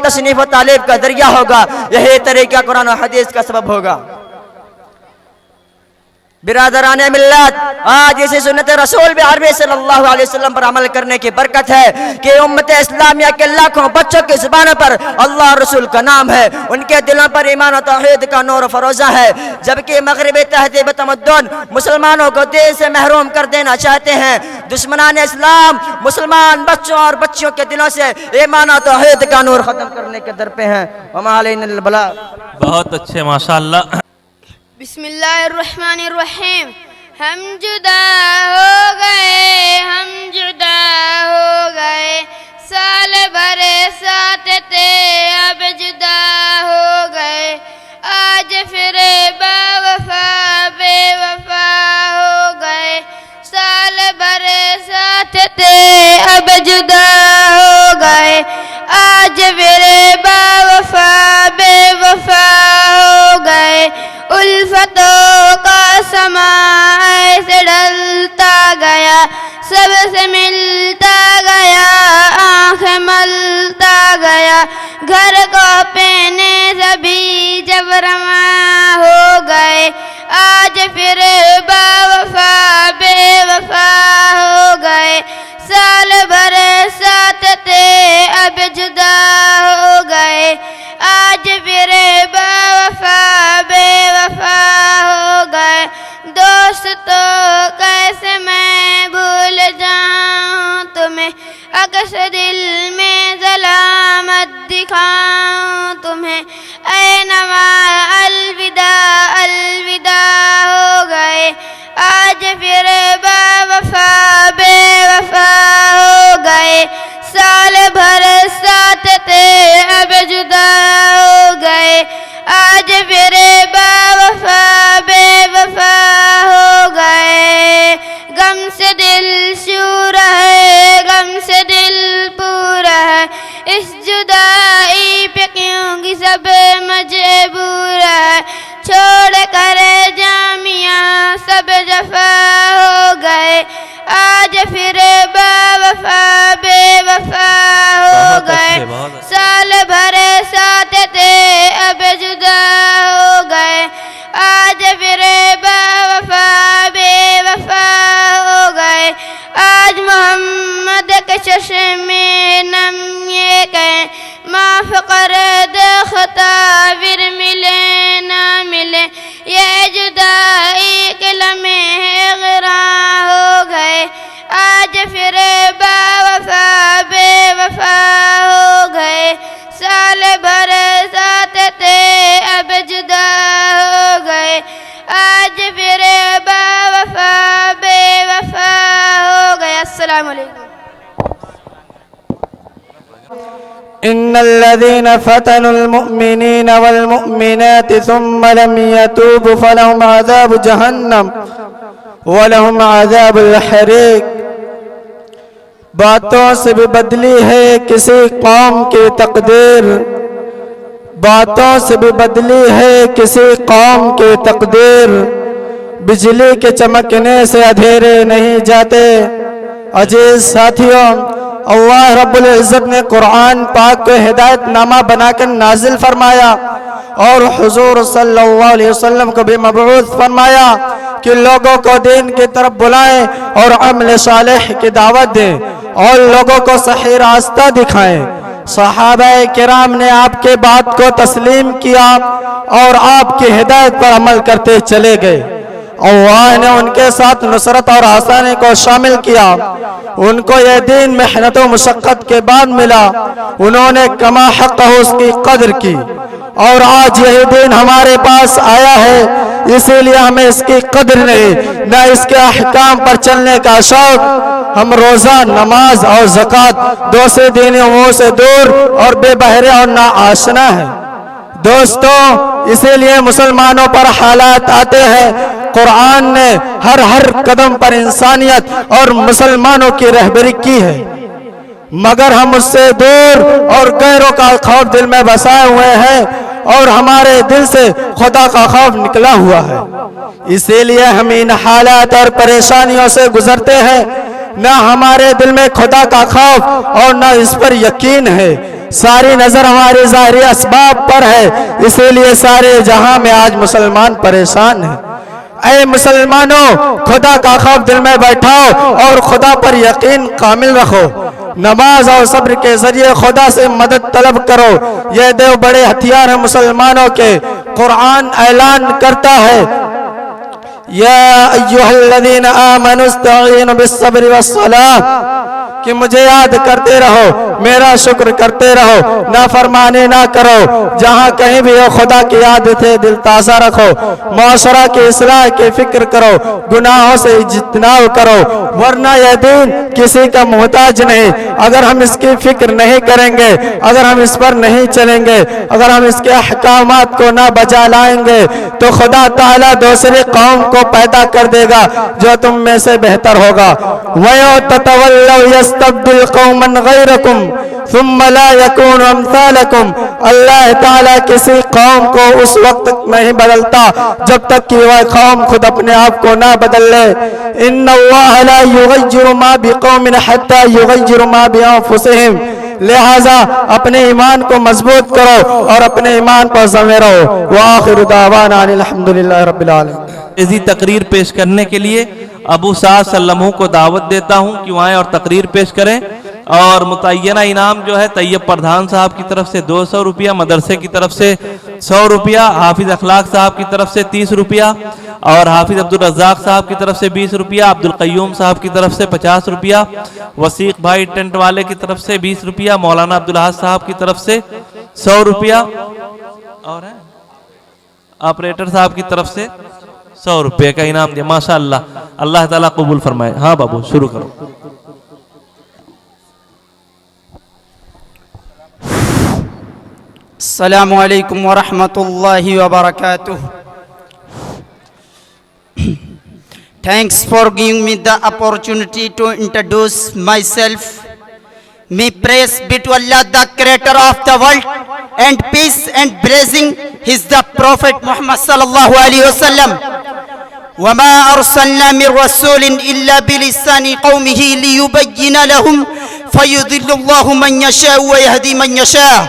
تصنیف و تعلیف کا ذریعہ ہوگا. یہی طریقہ قرآن و حدیث کا سبب ہوگا. برادران ملت، آج اسی سنت رسول عربی صلی اللہ علیہ وسلم پر عمل کرنے کی برکت ہے کہ امت اسلامیہ کے لاکھوں بچوں کی زبانوں پر اللہ رسول کا نام ہے. ان کے دلوں پر ایمان و توحید کا نور فروزہ ہے. جبکہ مغربی تہذیب تمدن مسلمانوں کو دین سے محروم کر دینا چاہتے ہیں. دشمنان اسلام مسلمان بچوں اور بچیوں کے دلوں سے ایمان و توحید کا نور ختم کرنے کے در پہ ہیں. وما علینا البلاغ. بہت اچھے ماشاءاللہ. بسم اللہ الرحمن الرحیم. ہم جدا ہو گئے، ہم جدا ہو گئے، سال بھر ساتھ تھے اب جدا ہو گئے. آج پھر با وفا بے وفا ہو گئے، سال بھر ساتھ تھے اب جدا ہو گئے. آج پھر با وفا بے وفا ہو گئے. الفتوں کا سما ایسے ڈلتا گیا، سب سے ملتا گیا، آنکھ ملتا گیا. گھر کو پہنے سبھی جب رواں ہو گئے. آج پھر با وفا بے وفا ہو گئے، سال بھر ساتھ تھے اب جدا ہو گئے. آج پھر با وفا بے وفا ہو گئے. دوستو کیسے میں بھول جاؤں تمہیں، اکس دل میں ظلامت دکھاؤں تمہیں. اے نوا الوداع الوداع ہو گئے. آج پھر با وفا بے وفا ہو گئے، سال بھر ساتھ تھے اب جدا ہو گئے. آج پھر با وفا بے وفا ہو گئے. غم سے دل شور ہے، غم سے دل پورا ہے، اس جدائی پہ کیوں کی سب مجبور ہے. چھوڑ کر جامعہ سب جفا ہو گئے. آج پھر با وفا بے وفا ہو گئے، سال بھر ساتھ تھے اب جدا ہو گئے. آج پھر با وفا بے وفا ہو گئے. آج محمد کے چشم میں نم یہ کہیں، معاف کر دے خطاور ملے نہ ملے. یہ جدائی کے لمحے غراں ہو گئے. آج پھر با وفا بے وفا ہو گئے، سال بھر ساتھ تھے اب جدا ہو گئے. آج پھر با وفا بے وفا ہو گئے. السلام علیکم. إن الذين فتنوا المؤمنين والمؤمنات ثم لم يتوبوا فلهم عذاب جهنم ولهم عذاب الحريق. باتوں سے بھی بدلی ہے کسی قوم کی تقدیر، باتوں سے بھی بدلی ہے کسی قوم کی تقدیر. بجلی کے چمکنے سے اندھیرے نہیں جاتے. عزیز ساتھیوں، اللہ رب العزت نے قرآن پاک کو ہدایت نامہ بنا کر نازل فرمایا اور حضور صلی اللہ علیہ وسلم کو بھی مبعوث فرمایا کہ لوگوں کو دین کی طرف بلائیں اور عمل صالح کی دعوت دیں اور لوگوں کو صحیح راستہ دکھائیں. صحابہ کرام نے آپ کے بات کو تسلیم کیا اور آپ کی ہدایت پر عمل کرتے چلے گئے. اللہ نے ان کے ساتھ نصرت اور آسانی کو شامل کیا. ان کو یہ دین محنت و مشقت کے بعد ملا. انہوں نے کما حق اس کی قدر کی اور آج یہی دین ہمارے پاس آیا ہے. اسی لیے ہمیں اس کی قدر نہیں نہ اس کے احکام پر چلنے کا شوق. ہم روزہ، نماز اور زکوٰۃ دوسرے دینی امور سے دور اور بے بہرے اور نا آشنا ہے. دوستو، اسی لیے مسلمانوں پر حالات آتے ہیں. قرآن نے ہر قدم پر انسانیت اور مسلمانوں کی رہبری کی ہے، مگر ہم اس سے دور اور غیروں کا خوف دل میں بسائے ہوئے ہیں اور ہمارے دل سے خدا کا خوف نکلا ہوا ہے. اسی لیے ہم ان حالات اور پریشانیوں سے گزرتے ہیں. نہ ہمارے دل میں خدا کا خوف اور نہ اس پر یقین ہے. ساری نظر ہمارے ظاہری اسباب پر ہے. اسی لیے سارے جہاں میں آج مسلمان پریشان ہیں. اے مسلمانوں، خدا کا خوف دل میں بیٹھاؤ اور خدا پر یقین کامل رکھو. نماز اور صبر کے ذریعے خدا سے مدد طلب کرو. یہ دو بڑے ہتھیار ہیں مسلمانوں کے. قرآن اعلان کرتا ہے، یا ایھا الذین آمنوا استعینوا بالصبر والصلاۃ، کہ مجھے یاد کرتے رہو، میرا شکر کرتے رہو، نافرمانی نہ کرو. جہاں کہیں بھی ہو خدا کی یاد سے دل تازہ رکھو. معاشرہ کی اصلاح کی فکر کرو، گناہوں سے اجتناب کرو، ورنہ یہ دین کسی کا محتاج نہیں. اگر ہم اس کی فکر نہیں کریں گے، اگر ہم اس پر نہیں چلیں گے، اگر ہم اس کے احکامات کو نہ بجا لائیں گے تو خدا تعالیٰ دوسری قوم کو پیدا کر دے گا جو تم میں سے بہتر ہوگا. وَيَتَوَلَّوْا يَسْتَبْدِلْ قَوْمًا غَيْرَكُمْ ثُمَّ لَا يَكُونُوا أَمْثَالَكُمْ. اللہ تعالیٰ کسی قوم کو اس وقت نہیں بدلتا جب تک کہ وہ قوم خود اپنے آپ کو نہ بدل لے. إِنَّ اللَّهَ لَا يُغَيِّرُ مَا بِقَوْمٍ حَتَّى يُغَيِّرُوا مَا بِأَنفُسِهِمْ. لہذا اپنے ایمان کو مضبوط کرو اور اپنے ایمان پر ضمے رہو. وآخر دعوانا الحمدللہ رب العالمین. اسی تقریر پیش کرنے کے لیے ابو سعد سلمہ کو دعوت دیتا ہوں کہ وہ آئیں اور تقریر پیش کریں. اور متعینہ انعام جو ہے طیب پردھان صاحب کی طرف سے 200 روپیہ، مدرسے کی طرف سے 100 روپیہ، حافظ اخلاق صاحب کی طرف سے 30 روپیہ اور حافظ عبدالرزاق صاحب کی طرف سے 20 روپیہ، عبدالقیوم صاحب کی طرف سے 50 روپیہ، وسیق بھائی ٹینٹ والے کی طرف سے 20 روپیہ، مولانا عبدالحق صاحب کی طرف سے 100 روپیہ اور آپریٹر صاحب کی طرف سے 100 روپے کا انعام دیا. ماشاءاللہ، اللہ تعالیٰ قبول فرمائے. ہاں بابو شروع کرو. السلام علیکم ورحمۃ اللہ وبرکاتہ. Thanks for giving me the opportunity to introduce myself. May praise be to Allah, the creator of the world, and peace and blessing is the Prophet Muhammad sallallahu alaihi wasallam. وَمَا أَرْسَلْنَا مِن رَّسُولٍ إِلَّا بِلِسَانِ قَوْمِهِ لِيُبَيِّنَ لَهُمْ فَيُضِلُّ اللَّهُ مَن يَشَاءُ وَيَهْدِي مَن يَشَاءُ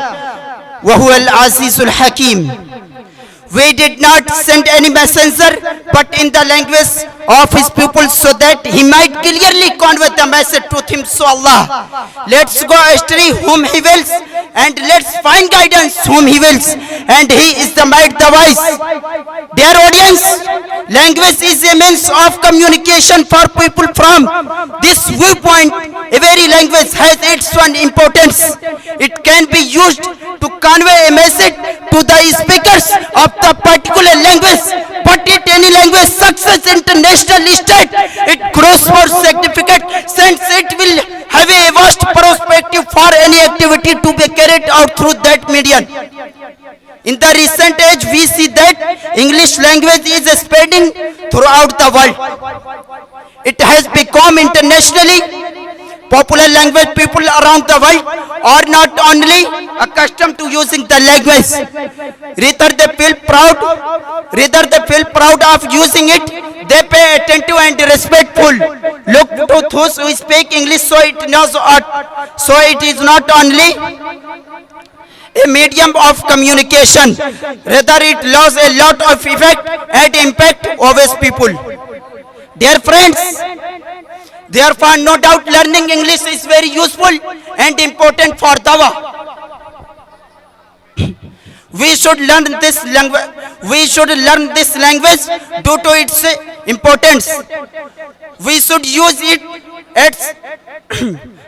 وَهُوَ الْعَزِيزُ الْحَكِيمُ. We did not send any messenger but in the language of his people so that he might clearly convey the message to him. So Allah, let's go astray whom he wills and let's find guidance whom he wills, and he is the might, the wise. Dear audience, language is a means of communication for people. From this viewpoint, every language has its own importance. It can be used to convey a message to the speakers of the particular language, but if any language success international state, it grows more significant since it will have a vast perspective for any activity to be carried out through that medium. In the recent age, we see that English language is spreading throughout the world. It has become internationally popular language. People around the world are not only accustomed to using the language, rather they feel proud of using it. They pay attentive and respectful look to those who speak English, so it is not only a medium of communication, rather it has a lot of effect and impact over people. Dear friends, therefore no doubt learning English is very useful and important for dawah. We should learn this language. We should learn this language due to its importance. We should use it as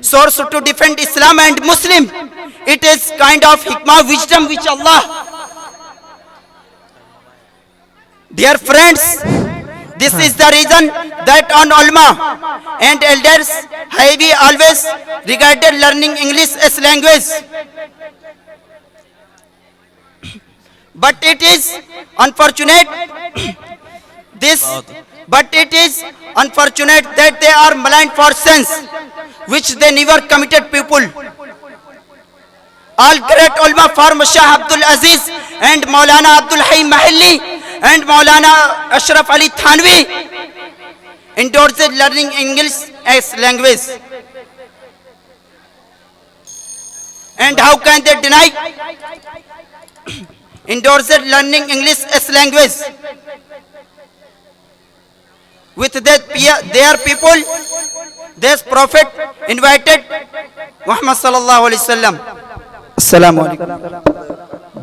source to defend Islam and Muslim. It is kind of hikmah, wisdom which Allah. Dear friends, this is the reason that on ulama and elders have always regarded learning English as language. But it is unfortunate that they are maligned for sins which they never committed people. All great ulama form Shah Abdul Aziz and Maulana Abdul Hayy Mahalli and Maulana Ashraf Ali Thanvi endorsed learning English as language. And how can they deny endorsed learning English as language? With that, their people, this prophet invited Muhammad sallallahu alaihi wasallam. Assalamu alaikum.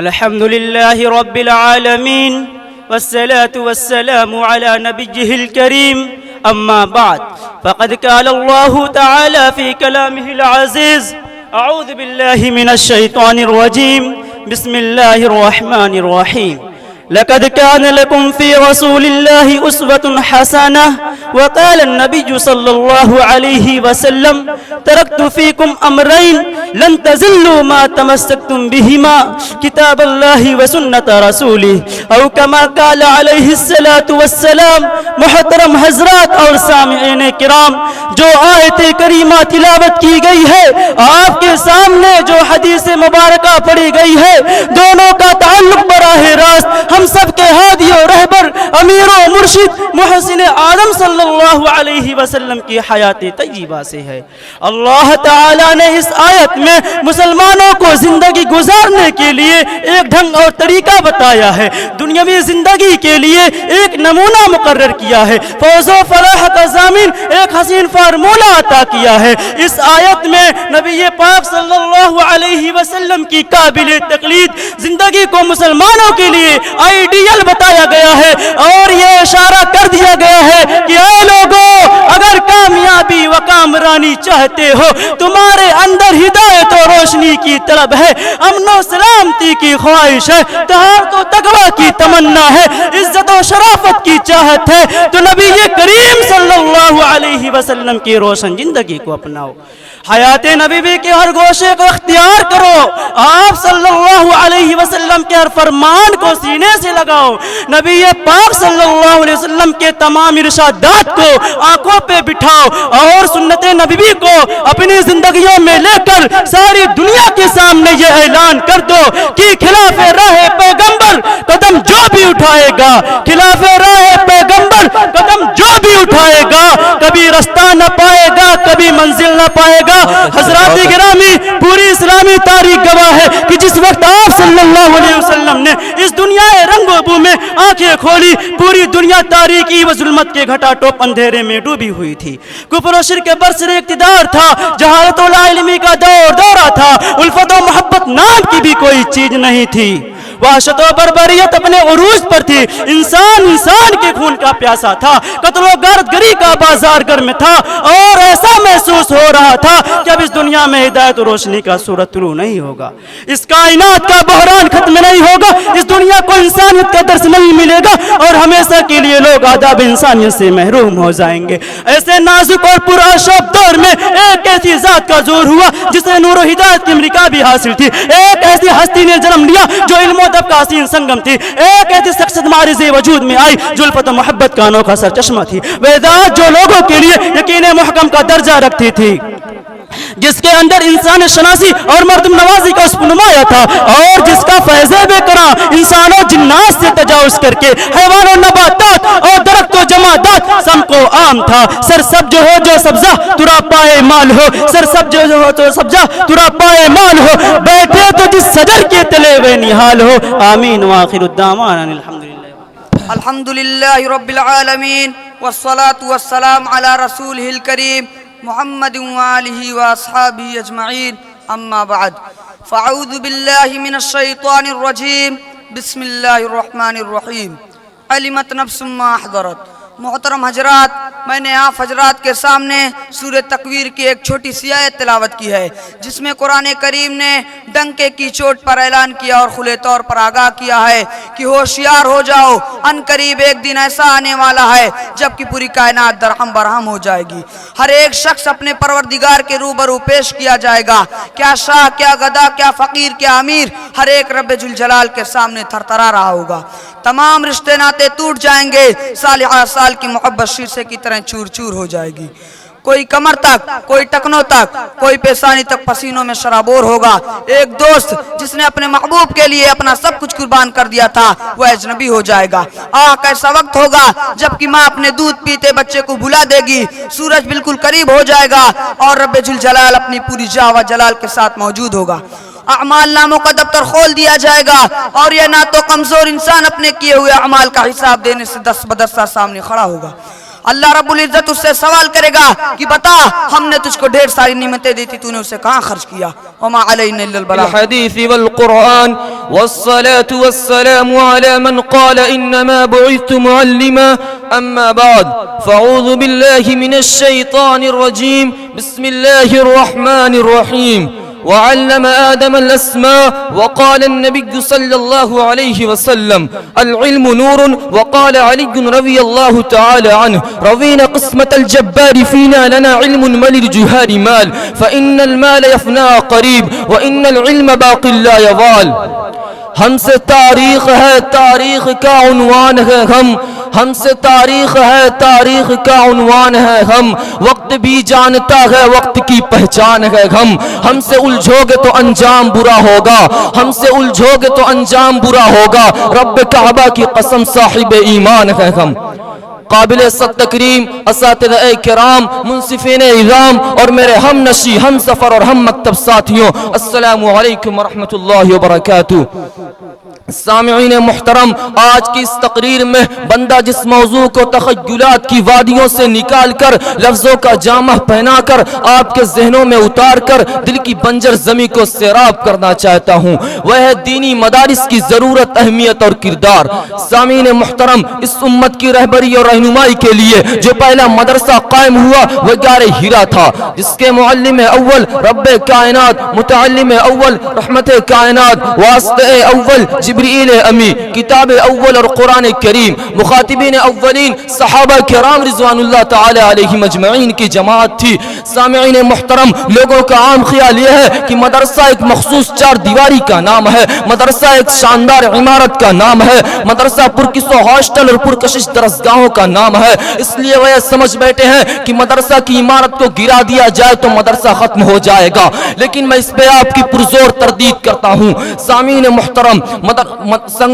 الحمدللہ رب العالمین والصلاة والسلام على نبیہ الکریم اما بعد فقد قال اللہ تعالی فی کلامہ العزیز اعوذ باللہ من الشیطان الرجیم بسم اللہ الرحمن الرحیم لقد كان لكم في رسول الله أسوة حسنة وقال النبي صلى الله عليه وسلم تركت فيكم أمرين لن تزلوا ما تمسكتم بهما كتاب الله وسنة رسوله أو كما قال عليه الصلاة والسلام. محترم حضرات اور سامعین کرام، جو آیت کریمہ تلاوت کی گئی ہے، آپ کے سامنے جو حدیث مبارکہ پڑھی گئی ہے، دونوں کا تعلق براہ راست ہم سب کے ہادی و رہبر امیر و مرشد محسن آدم صلی اللہ علیہ وسلم کی حیات طیبہ سے ہے. اللہ تعالیٰ نے اس آیت میں مسلمانوں کو زندگی گزارنے کے لیے ایک ڈھنگ اور طریقہ بتایا ہے، دنیاوی زندگی کے لیے ایک نمونہ مقرر کیا ہے، فوز و فلاح کا ضامن ایک حسین فارمولہ عطا کیا ہے. اس آیت میں نبی پاک صلی اللہ علیہ وسلم کی قابل تقلید زندگی کو مسلمانوں کے لیے آئیڈیل بتایا گیا ہے اور یہ اشارہ کر دیا گیا ہے کہ اے لوگوں، اگر کامیابی و کامرانی چاہتے ہو، تمہارے اندر ہدایت و روشنی کی طلب ہے، امن و سلامتی کی خواہش ہے، طہارت و تقویٰ کی تمنا ہے، عزت و شرافت کی چاہت ہے، تو نبی کریم صلی اللہ علیہ وسلم کی روشن زندگی کو اپناؤ، حیات نبوی کے ہر گوشے کو اختیار کرو، آپ صلی اللہ علیہ وسلم کے ہر فرمان کو سینے سے لگاؤ، نبی پاک صلی اللہ علیہ وسلم کے تمام ارشادات کو آنکھوں پہ بٹھاؤ اور سنت نبوی کو اپنی زندگیوں میں لے کر ساری دنیا کے سامنے یہ اعلان کر دو کہ خلاف راہ پیغمبر قدم جو بھی اٹھائے گا، خلاف راہ پیغمبر قدم جو بھی اٹھائے گا، کبھی رستہ نہ پائے گا، کبھی منزل نہ پائے گا. حضرات گرامی، پوری اسلامی تاریخ گواہ ہے کہ جس وقت آپ صلی اللہ علیہ وسلم نے اس دنیا رنگ و بو میں آنکھیں کھولی، پوری دنیا تاریکی و ظلمت کے گھٹا ٹوپ اندھیرے میں ڈوبی ہوئی تھی، کفر و شرک برسر اقتدار تھا، جہالت و لا علمی کا دورہ تھا، الفت و محبت نام کی بھی کوئی چیز نہیں تھی، وحشت و بربریت اپنے عروج پر تھی، انسان کے خون کا پیاسا تھا، قتل و غارت گری کا بازار گرم تھا، اور ایسا محسوس ہو رہا تھا کہ اب اس دنیا میں ہدایت و روشنی کا سورج طلوع نہیں ہوگا، اس کائنات کا بحران ختم نہیں ہوگا، اس دنیا کو انسانیت کا درس نہیں ملے گا، اور ہمیشہ کے لیے لوگ آداب انسانیت سے محروم ہو جائیں گے. ایسے نازک اور پرآشوب دور میں ایک ایسی ذات کا ظہور ہوا جسے نور و ہدایت کی امریکہ بھی حاصل تھی، ایک ایسی ہستی نے جنم لیا جو علم و ادب کا حسین سنگم تھی، ایک ایسی شخصیت معرض وجود میں آئی جو الفت و محبت کا انوکھا سر چشمہ تھی، وہ ذات جو لوگوں کے لیے یقین محکم کا درجہ رکھتی تھی، جس کے اندر انسان شناسی اور مردم نوازی کا اسپ نمایاں تھا، اور جس کا فیض بے کراں انسانوں جنات سے تجاوز کر کے حیوان و نباتات اور درخت و جمادات سم کو عام تھا. سر سبز ہو جو سبزہ ترا پائے مال ہو، سر سبز ہو تو سبزہ ترا پائے مال ہو، بیٹھے تو جس صدر کے تلے وے نہال ہو. آمین وآخر الدعوانا الحمدللہ. الحمدللہ رب العالمین والصلاة والسلام علی رسولہ الکریم محمد وآلہ واصحابہ اجمعین. أما بعد فأعوذ بالله من الشيطان الرجيم بسم الله الرحمن الرحيم علمت نفس ما أحضرت. محترم حضرات، میں نے آپ حضرات کے سامنے سورہ تکویر کی ایک چھوٹی سی آیت تلاوت کی ہے جس میں قرآن کریم نے ڈنکے کی چوٹ پر اعلان کیا اور کھلے طور پر آگاہ کیا ہے کہ ہوشیار ہو جاؤ، ان قریب ایک دن ایسا آنے والا ہے جب کہ پوری کائنات درہم برہم ہو جائے گی. ہر ایک شخص اپنے پروردگار کے روبرو پیش کیا جائے گا. کیا شاہ، کیا گدا، کیا فقیر، کیا امیر، ہر ایک رب ذوالجلال کے سامنے تھرتھرا رہا ہوگا. تمام رشتے ناتے ٹوٹ جائیں گے. صالحہ سال کی محبت شیشے کی طرح چور چور ہو جائے گی. کوئی کمر تک، کوئی ٹکنوں تک، کوئی پیشانی تک پسینوں میں شرابور ہوگا. ایک دوست جس نے اپنے محبوب کے لیے اپنا سب کچھ قربان کر دیا تھا وہ اجنبی ہو جائے گا. کیسا وقت ہوگا جب کہ ماں اپنے دودھ پیتے بچے کو بھلا دے گی. سورج بالکل قریب ہو جائے گا اور رب ذوالجلال اپنی پوری جاہ و جلال کے ساتھ موجود ہوگا. اعمال ناموں کا دفتر کھول دیا جائے گا اور یہ نہ تو کمزور انسان اپنے کیے ہوئے اعمال کا حساب دینے سے دست بدستہ سامنے کھڑا ہوگا. اللہ رب العزت اس سے سوال کرے گا کہ بتا، ہم نے تجھ کو ڈھیر ساری نعمتیں دی تھی، تو نے اسے کہاں خرچ کیا؟ وما علینا الا البلاغ. الحديث والقرآن والصلاة والسلام على من قال إنما بعثت معلما. أما بعد فأعوذ بالله من الشيطان الرجيم. بسم الله الرحمن الرحيم. وعلم آدم الأسماء وقال النبي صلى الله عليه وسلم العلم نور. وقال علي رضي الله تعالى عنه روينا قسمة الجبار فينا لنا علم ما للجهال مال فإن المال يفنى قريب وإن العلم باق لا يضال. ہم سے تاریخ ہے، تاریخ کا عنوان ہے ہم سے تاریخ ہے، تاریخ کا عنوان ہے ہم. وقت بھی جانتا ہے، وقت کی پہچان ہے ہم سے الجھو گے تو انجام برا ہوگا، ہم سے الجھو گے تو انجام برا ہوگا. رب کعبہ کی قسم صاحب ایمان ہے ہم. قابل صد تکریم اساتذہ کرام، منصفین اعظام اور میرے ہم نشی، ہم سفر اور ہم مکتب ساتھیوں، السلام علیکم ورحمۃ اللہ وبرکاتہ. سامعین محترم، آج کی اس تقریر میں بندہ جس موضوع کو تخیلات کی وادیوں سے نکال کر لفظوں کا جامہ پہنا کر آپ کے ذہنوں میں اتار کر دل کی بنجر زمین کو سیراب کرنا چاہتا ہوں وہ ہے دینی مدارس کی ضرورت، اہمیت اور کردار. سامعین محترم، اس امت کی رہبری اور رہنمائی کے لیے جو پہلا مدرسہ قائم ہوا وہ غار ہیرا تھا، جس کے معلم اول رب کائنات، متعلم اول رحمت کائنات، واسطہ اول جبریل امی، کتاب اول اور قرآن کریم، مخاطبین اولین صحابہ کرام رضوان اللہ تعالی علیہم اجمعین کی جماعت تھی. سامعین محترم، لوگوں کا عام خیال یہ ہے کہ مدرسہ ایک مخصوص چار دیواری کا نام ہے، مدرسہ ایک شاندار عمارت کا نام ہے، مدرسہ پرکسو ہاسٹل اور پرکشش درسگاہوں کا نام ہے. اس لیے وہ یہ سمجھ بیٹھے ہیں کہ مدرسہ کی عمارت کو گرا دیا جائے تو مدرسہ ختم ہو جائے گا. لیکن میں اس پہ آپ کی پرزور تردید کرتا ہوں. سامعین محترم،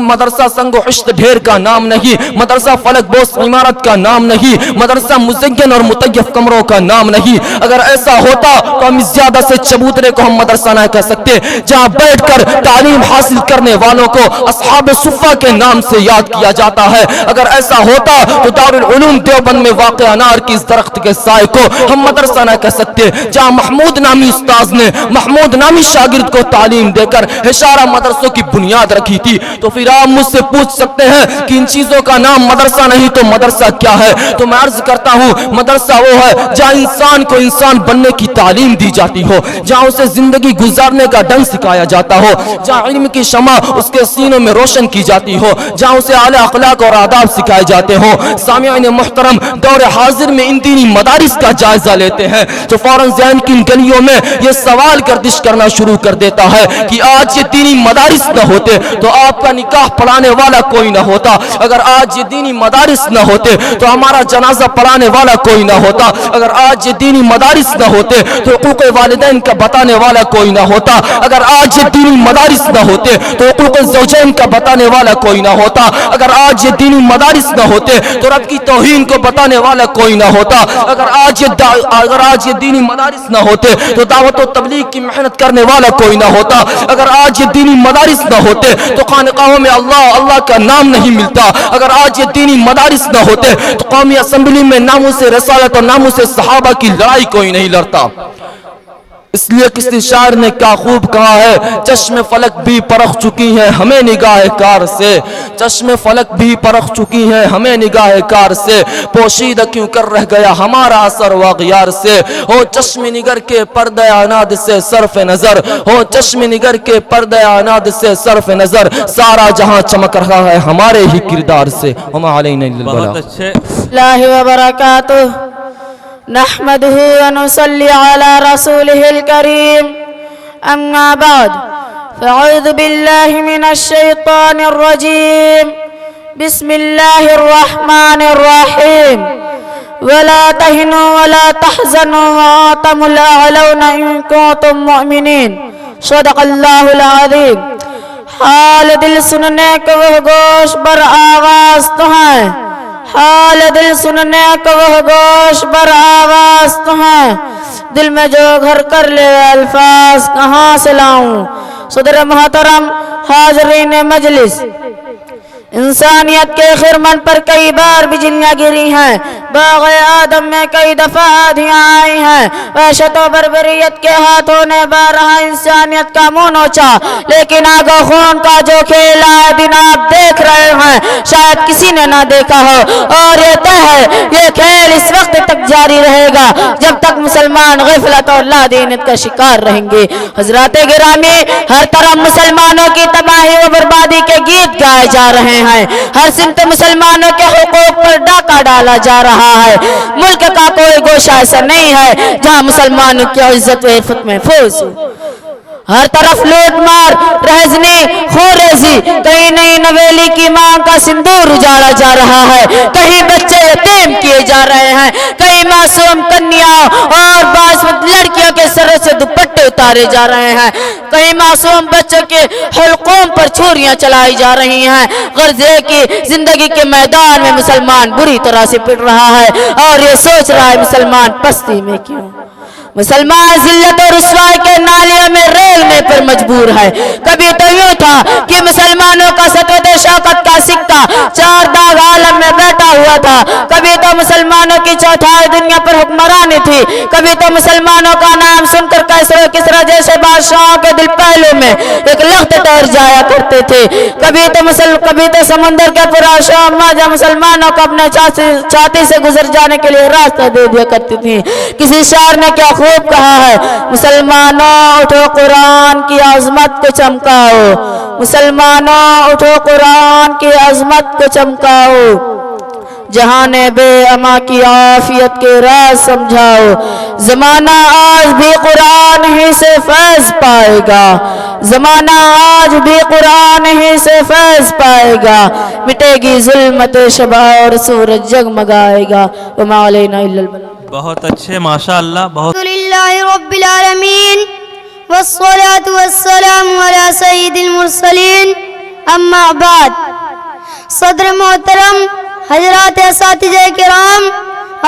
مدرسہ سنگ و حشت ڈھیر کا نام نہیں، مدرسہ فلک بوس عمارت کا نام نہیں، مدرسہ مزین اور مطیف کمروں کا نام نہیں. اگر ایسا ہوتا تو ہم زیادہ سے چبوترے کو ہم مدرسہ نہ کہہ سکتے، جہاں بیٹھ کر تعلیم حاصل کرنے والوں کو اصحاب صفہ کے نام سے یاد کیا جاتا ہے. اگر ایسا ہوتا تو دارالعلوم دیوبند میں واقع انار کی اس درخت کے سائے کو ہم مدرسہ نہ کہہ سکتے، جہاں محمود نامی استاذ نے محمود نامی شاگرد کو تعلیم دے کر اشارہ مدرسوں کی بنیاد رکھی تھی. تو پھر آپ مجھ سے پوچھ سکتے ہیں کہ ان چیزوں کا نام مدرسہ نہیں تو مدرسہ کیا ہے؟ تو میں عرض کرتا ہوں، مدرسہ وہ ہے جہاں انسان کو انسان بننے کی تعلیم دی جاتی ہو، جہاں اسے زندگی گزارنے کا ڈھنگ سکھایا جاتا ہو، جہاں علم کی شمع اس کے سینوں میں روشن کی جاتی ہو، جہاں اسے اعلیٰ اخلاق اور آداب سکھائے جاتے ہوں. سامعین محترم، دور حاضر میں ان دینی مدارس کا جائزہ لیتے ہیں تو فوراً ذہن کی گلیوں میں یہ سوال گردش کرنا شروع کر دیتا ہے کہ آج یہ دینی مدارس نہ ہوتے تو آپ کا نکاح پڑھانے والا کوئی نہ ہوتا. اگر آج یہ دینی مدارس نہ ہوتے تو ہمارا جنازہ پڑھانے والا کوئی نہ ہوتا. اگر آج یہ دینی مدارس نہ ہوتے تو حقوق والدین کا بتانے والا کوئی نہ ہوتا. اگر آج یہ دینی مدارس نہ ہوتے تو حقوق الزوجین کا بتانے والا کوئی نہ ہوتا. اگر آج یہ دینی مدارس نہ ہوتے تو رب کی توہین کو بتانے والا کوئی نہ ہوتا. اگر آج یہ دینی مدارس نہ ہوتے تو دعوت و تبلیغ کی محنت کرنے والا کوئی نہ ہوتا. اگر آج یہ دینی مدارس نہ ہوتے تو خانقاہوں میں اللہ کا نام نہیں ملتا. اگر آج یہ دینی مدارس نہ ہوتے تو قومی اسمبلی میں ناموس رسالت اور ناموس صحابہ کی لڑائی کوئی نہیں لڑتا. اس لیے کسی شاعر نے کیا خوب کہا ہے، چشم فلک بھی پرکھ چکی ہیں ہمیں نگاہ کار سے، چشم فلک بھی پرکھ چکی ہیں ہمیں نگاہ کار سے، پوشیدہ کیوں کر رہ گیا ہمارا اثر و اغیار سے، ہو چشم نگر کے پردہ عناد سے صرف نظر، ہو چشم نگر کے پردہ عناد سے صرف نظر، سارا جہاں چمک رہا ہے ہمارے ہی کردار سے، وما علینا الا البلاغ۔ بہت اچھے اللہ وبرکاتہ، نحمده ونصلي على رسوله الكريم، أما بعد فأعوذ بالله من الشيطان الرجيم، بسم الله الرحمن الرحيم، ولا تهنوا ولا تحزنوا وأنتم الأعلون إن كنتم مؤمنين، صدق الله العظيم۔ حال دل سننے کو وہ گوش بر آواز تو ہیں، حال دل سننے کو وہ گوش بر آواز تو ہیں، دل میں جو گھر کر لے الفاظ کہاں سے لاؤں۔ صدر محترم، حاضرین مجلس، انسانیت کے خرمن پر کئی بار بجلیاں گری ہیں، باغ آدم میں کئی دفعہ آدھیاں آئی ہیں، وحشت و بربریت کے ہاتھوں نے بارہا انسانیت کا منہ نوچا، لیکن آگ و خون کا جو کھیل آئے دن آپ دیکھ رہے ہیں شاید کسی نے نہ دیکھا ہو، اور یہ طے ہے یہ کھیل اس وقت تک جاری رہے گا جب تک مسلمان غفلت اور لادینت کا شکار رہیں گے۔ حضرات گرامی، ہر طرف مسلمانوں کی تباہی و بربادی کے گیت گائے جا رہے ہیں، ہر سمت مسلمانوں کے حقوق پر ڈاکہ ڈالا جا رہا ہے، ملک کا کوئی گوشہ ایسا نہیں ہے جہاں مسلمانوں کی عزت و عفت محفوظ ہو۔ ہر طرف لوٹ مار، رہزنی، خوریزی، کہیں نئی نویلی کی ماں کا سندور اجاڑا جا رہا ہے، کہیں بچے یتیم کیے جا رہے ہیں، کہیں معصوم کنیاں اور باسمت لڑکیوں کے سروں سے دوپٹے اتارے جا رہے ہیں، کہیں معصوم بچوں کے حلقوں پر چھریاں چلائی جا رہی ہیں۔ غرضے کی زندگی کے میدان میں مسلمان بری طرح سے پڑ رہا ہے، اور یہ سوچ رہا ہے مسلمان پستی میں کیوں، مسلمان ذلت اور رسوائی کے نالیوں میں ریلنے پر مجبور ہے۔ کبھی تو یوں تھا کہ مسلمانوں کا سطوت شوکت کا سکہ چار داغ عالم میں بیٹھا ہوا تھا، کبھی تو مسلمانوں کی چوتھائی دنیا پر حکمرانی تھی، کبھی تو مسلمانوں کا نام سن کر کیسر و کسریٰ جیسے بادشاہوں کے دل پہلو میں ایک لخت ٹہر جایا کرتے تھے، کبھی تو سمندر کے پرآشا اماں جب مسلمانوں کو اپنے چھاتی سے گزر جانے کے لیے راستہ دے دیا کرتی تھی۔ کسی شاعر نے کیا خوب کہا ہے، مسلمانوں اٹھو قرآن کی عظمت کو چمکاؤ، مسلمانوں اٹھو قرآن کی عظمت کو چمکاؤ، جہاں نے بے اما کی عافیت کے راز سمجھاؤ، زمانہ آج بھی قرآن ہی سے فیض پائے گا، زمانہ آج بھی قرآن ہی سے فیض پائے گا، مٹے گی ظلمت شب اور سورج جگمگائے گا، وما علینا الا البلاغ۔ بہت اچھے، ماشاءاللہ، بہت الحمدللہ رب العالمین والصلاة والسلام علی سید المرسلین، اما بعد۔ صدر محترم، حضرات اساتذہ کرام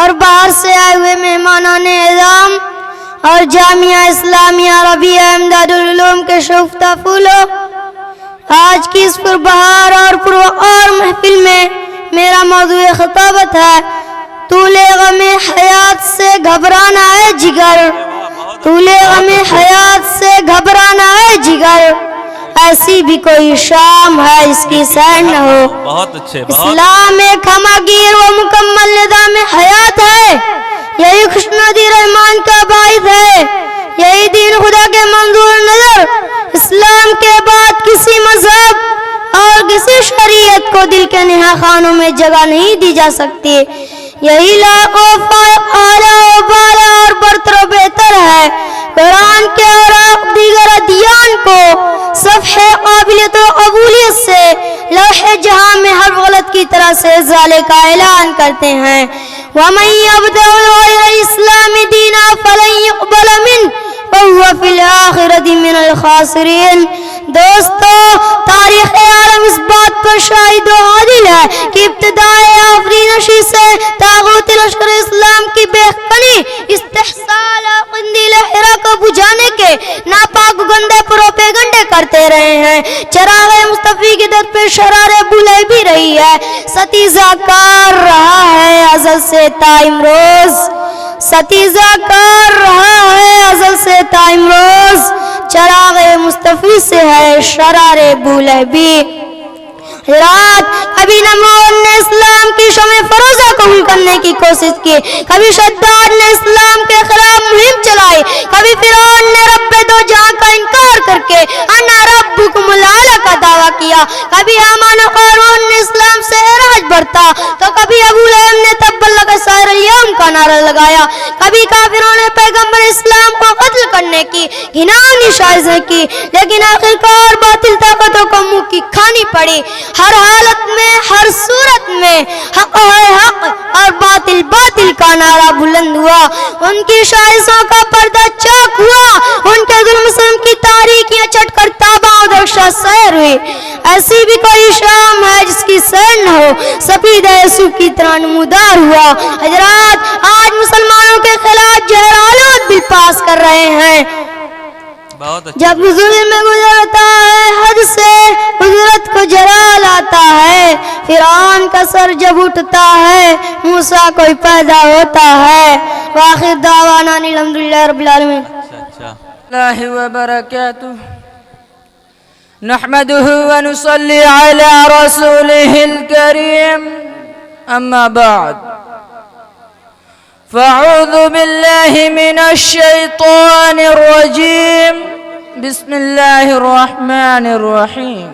اور باہر سے آئے ہوئے مہمانان اعظام اور جامعہ اسلامیہ ربیہ امداد العلوم کے شگفتہ پھولوں، آج کی اس پربہار اور پروقار محفل میں میرا موضوع خطابت ہے طول غم حیات سے گھبرانا ہے جگر، طول غم حیات سے گھبرانا ہے جگر، ایسی بھی کوئی شام ہے اس کی سیر نہ ہو۔ بہت اچھے، اسلام ایک ہماگیر و مکمل نظام حیات ہے، یہی خوشنودی رحمان کا باعث ہے، یہی دین خدا کے منظور نظر، اسلام کے بعد کسی مذہب اور کسی شریعت کو دل کے نہا خانوں میں جگہ نہیں دی جا سکتی، یہی لاق و فائق اعلیٰ و بالا اور برتر و بہتر ہے۔ قرآن کے اوراق دیگر ادیان کو صفحے قابلیت و قبولیت سے لوح جہاں میں ہر غلط کی طرح سے ازالے کا اعلان کرتے ہیں۔ وَمَن يَبْتَغِ غَيْرَ الْإِسْلَامِ دِينًا فَلَن يُقْبَلَ مِنْهُ وَهُوَ فِي الْآخِرَةِ مِنَ الْخَاسِرِينَ۔ دوستو، تاریخ عالم اس بات پر شاہد و عادل ہے کہ ابتدائے آفرینشی سے طاغوت لشکر اسلام کی بےخبری استحصال اور قندیل حرا کو بجھانے کے ناپاک گندے پروپیگنڈے کرتے رہے ہیں۔ چراغ مصطفی کی در پہ شرار بلے بھی رہی ہے، ستیزہ کار رہا ہے ازل سے تا امروز۔ ستیزہ کر رہا ہے ازل سے تا امروز، چراغ مصطفی سے ہے شرار بولہبی۔ حضرات کبھی نمرود نے اسلام کی شمع فروزہ قبول کرنے کی کوشش کی، کبھی شداد نے اسلام کے خلاف مہم چلائی، کبھی فرعون نے رب دو جہاں کا انکار کر کے انا ربکم الاعلی کا دعویٰ کیا، کبھی حامان و قارون نے اسلام سے اعراج برتا تو کبھی ابو لہب نے تبا لک سائر الیوم کا نعرہ لگایا، کبھی کافروں نے پیغمبر اسلام کو قتل کرنے کی گھناؤنی سازشیں کی، لیکن آخرکار باطل طاقتوں کو منہ کی کھانی پڑی۔ ہر حالت میں، ہر صورت میں حق ہے حق اور باطل باطل کا نعرہ بلند ہوا، ان کی سازشوں کا پردہ چاک ہوا، ان کے ظلم ستم کی تاریکیاں چٹ کر تابہ و درشہ سیر ہوئی۔ ایسی بھی کوئی شام ہے جس کی سیر نہ ہو، سفید یسوع کی طرح نمودار ہوا۔ حضرات آج مسلمانوں کے خلاف زہر آلود بل پاس کر رہے ہیں۔ جب ظلم میں گزرتا ہے حد سے قدرت کو جلال آتا ہے، فرعون کا سر جب اٹھتا ہے موسیٰ کوئی پیدا ہوتا ہے۔ وآخر دعوانا الحمدللہ رب العالمین۔ اللہ وبرکاتہ، نحمده ونصلي على رسوله الكريم، أما بعد فأعوذ بالله من الشيطان الرجيم، بسم الله الرحمن الرحيم۔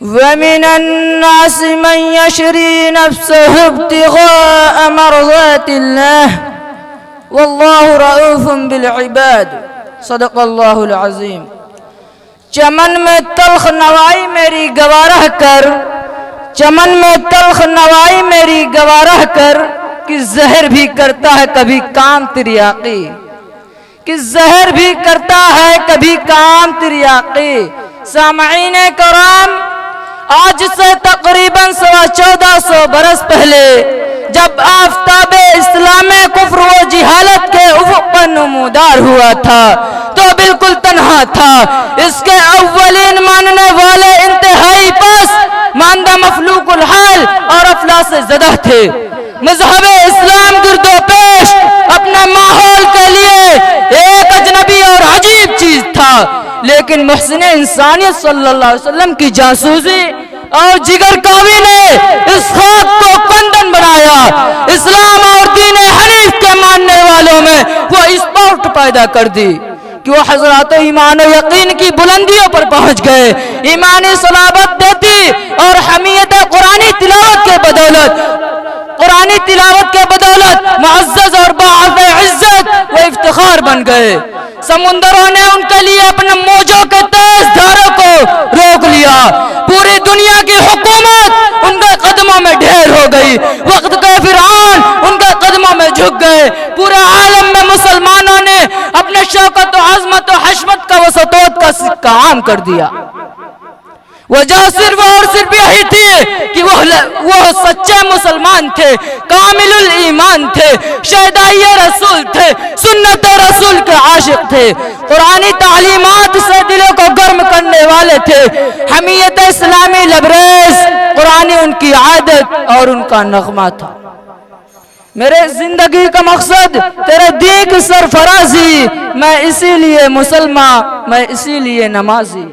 ومن الناس من يشري نفسه ابتغاء مرضات الله والله رؤوف بالعباد، صدق الله العظيم۔ چمن میں تلخ نوائی میری گوارہ کر، چمن میں تلخ نوائی میری گوارہ کر، کہ زہر بھی کرتا ہے کبھی کام تریاقی، کہ زہر بھی کرتا ہے کبھی کام تریاقی۔ سامعین کرام، آج سے تقریباً 1400 برس پہلے جب آفتاب اسلام کفر و جہالت کے افق پر نمودار ہوا تھا تو بالکل تنہا تھا، اس کے اولین ماننے والے انتہائی پس ماندہ مفلوق الحال اور افلاس زدہ تھے۔ مذہب اسلام گرد و پیش اپنے ماحول کے لیے ایک اجنبی اور عجیب چیز تھا، لیکن محسن انسانیت صلی اللہ علیہ وسلم کی جاسوسی اور جگر کاوی نے اس خواب کو کندن بنایا۔ اسلام اور دین حنیف کے ماننے والوں میں وہ اسپورٹ پیدا کر دی کہ وہ حضرات ایمان و یقین کی بلندیوں پر پہنچ گئے، ایمانی صلابت دیتی اور حمیت قرآنی تلاوت کے بدولت معزز اور باعث عزت و افتخار بن گئے۔ سمندروں نے ان کے لیے اپنے موجوں کے تیز دھاروں کو روک لیا، پوری دنیا کی حکومت ان کے قدموں میں ڈھیر ہو گئی، وقت کے فرعون ان کے قدموں میں جھک گئے، پورے عالم میں مسلمانوں نے اپنے شوکت و عظمت و حشمت کا وسطوت کا سکہ عام کر دیا۔ وجہ صرف اور صرف یہی تھی کہ وہ سچے مسلمان تھے، کامل الایمان تھے، شہدائی رسول تھے، سنت رسول کے عاشق تھے، قرآنی تعلیمات سے دلوں کو گرم کرنے والے تھے، حمیت اسلامی لبریز قرآن ان کی عادت اور ان کا نغمہ تھا۔ میرے زندگی کا مقصد تیرے دین کی سرفرازی، میں اسی لیے مسلمان، میں اسی لیے نمازی۔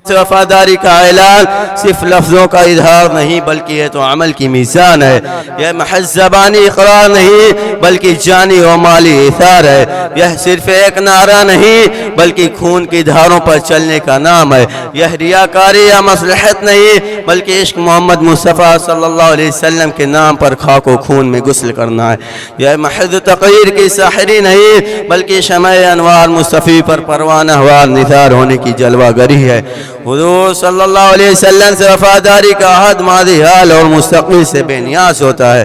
وفاداری کا اعلان صرف لفظوں کا اظہار نہیں بلکہ یہ تو عمل کی میزان ہے، یہ محض زبانی اقرار نہیں بلکہ جانی و مالی ایثار ہے، یہ صرف ایک نعرہ نہیں بلکہ خون کی دھاروں پر چلنے کا نام ہے، یہ ریاکاری یا مصلحت نہیں بلکہ عشق محمد مصطفیٰ صلی اللہ علیہ وسلم کے نام پر خاک و خون میں غسل کرنا ہے، یہ محض تقریر کی ساحری نہیں بلکہ شمع انوار مصطفی پر پروانہ وار نثار ہونے کی جلوہ گری ہے۔ حضور صلی اللہ علیہ وسلم سے وفاداری کا عہد ماضی حال اور مستقبل سے بے نیاز ہوتا ہے۔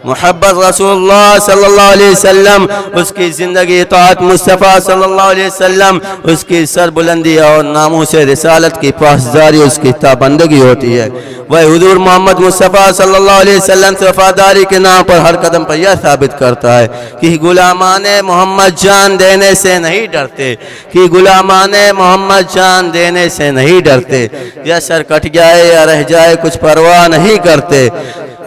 محبت رسول اللہ صلی اللہ علیہ وسلم، اس کی زندگی اطاعت مصطفیٰ صلی اللہ علیہ وسلم، اس کی سربلندی اور ناموس رسالت کی پاسداری اس کی تابندگی ہوتی ہے۔ وہ حضور محمد مصطفیٰ صلی اللہ علیہ وسلم سے وفاداری کے نام پر ہر قدم پر یہ ثابت کرتا ہے کہ غلامان محمد جان دینے سے نہیں ڈرتے، کہ غلامان محمد جان دینے سے نہیں ڈرتے، یا سر کٹ جائے یا رہ جائے کچھ پرواہ نہیں کرتے۔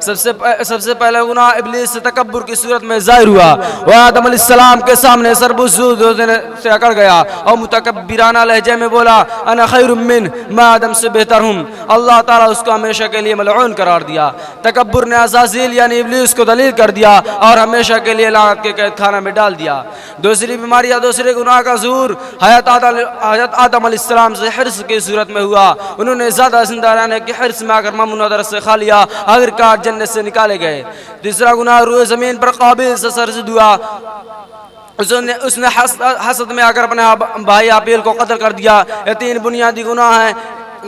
سب سے پہلا گناہ ابلیس سے تکبر کی صورت میں ظاہر ہوا. وہ آدم علیہ السلام کے سامنے سر بزدل سے اکڑ گیا اور متکبرانہ لہجے میں بولا انا خیر من، میں آدم سے بہتر ہوں. اللہ تعالیٰ اس کو ہمیشہ کے لیے ملعون قرار دیا. تکبر نے عزازیل یعنی ابلیس کو دلیل کر دیا اور ہمیشہ کے لیے لعنت کے قید خانہ میں ڈال دیا. دوسری بیماری یا دوسرے گناہ کا ظہور حضرت آدم علیہ السلام سے حرص کی صورت میں ہوا. انہوں نے زیادہ زندہ رہنے کی حرص میں آ کر ممنوع درس سے کھا لیا، آخرکار جنت سے نکالے گئے. تیسرا گناہ روئے زمین پر قابل سے سرزد ہوا. اس نے حسد میں آ کر اپنے بھائی حابیل کو قتل کر دیا. یہ تین بنیادی گناہ ہیں،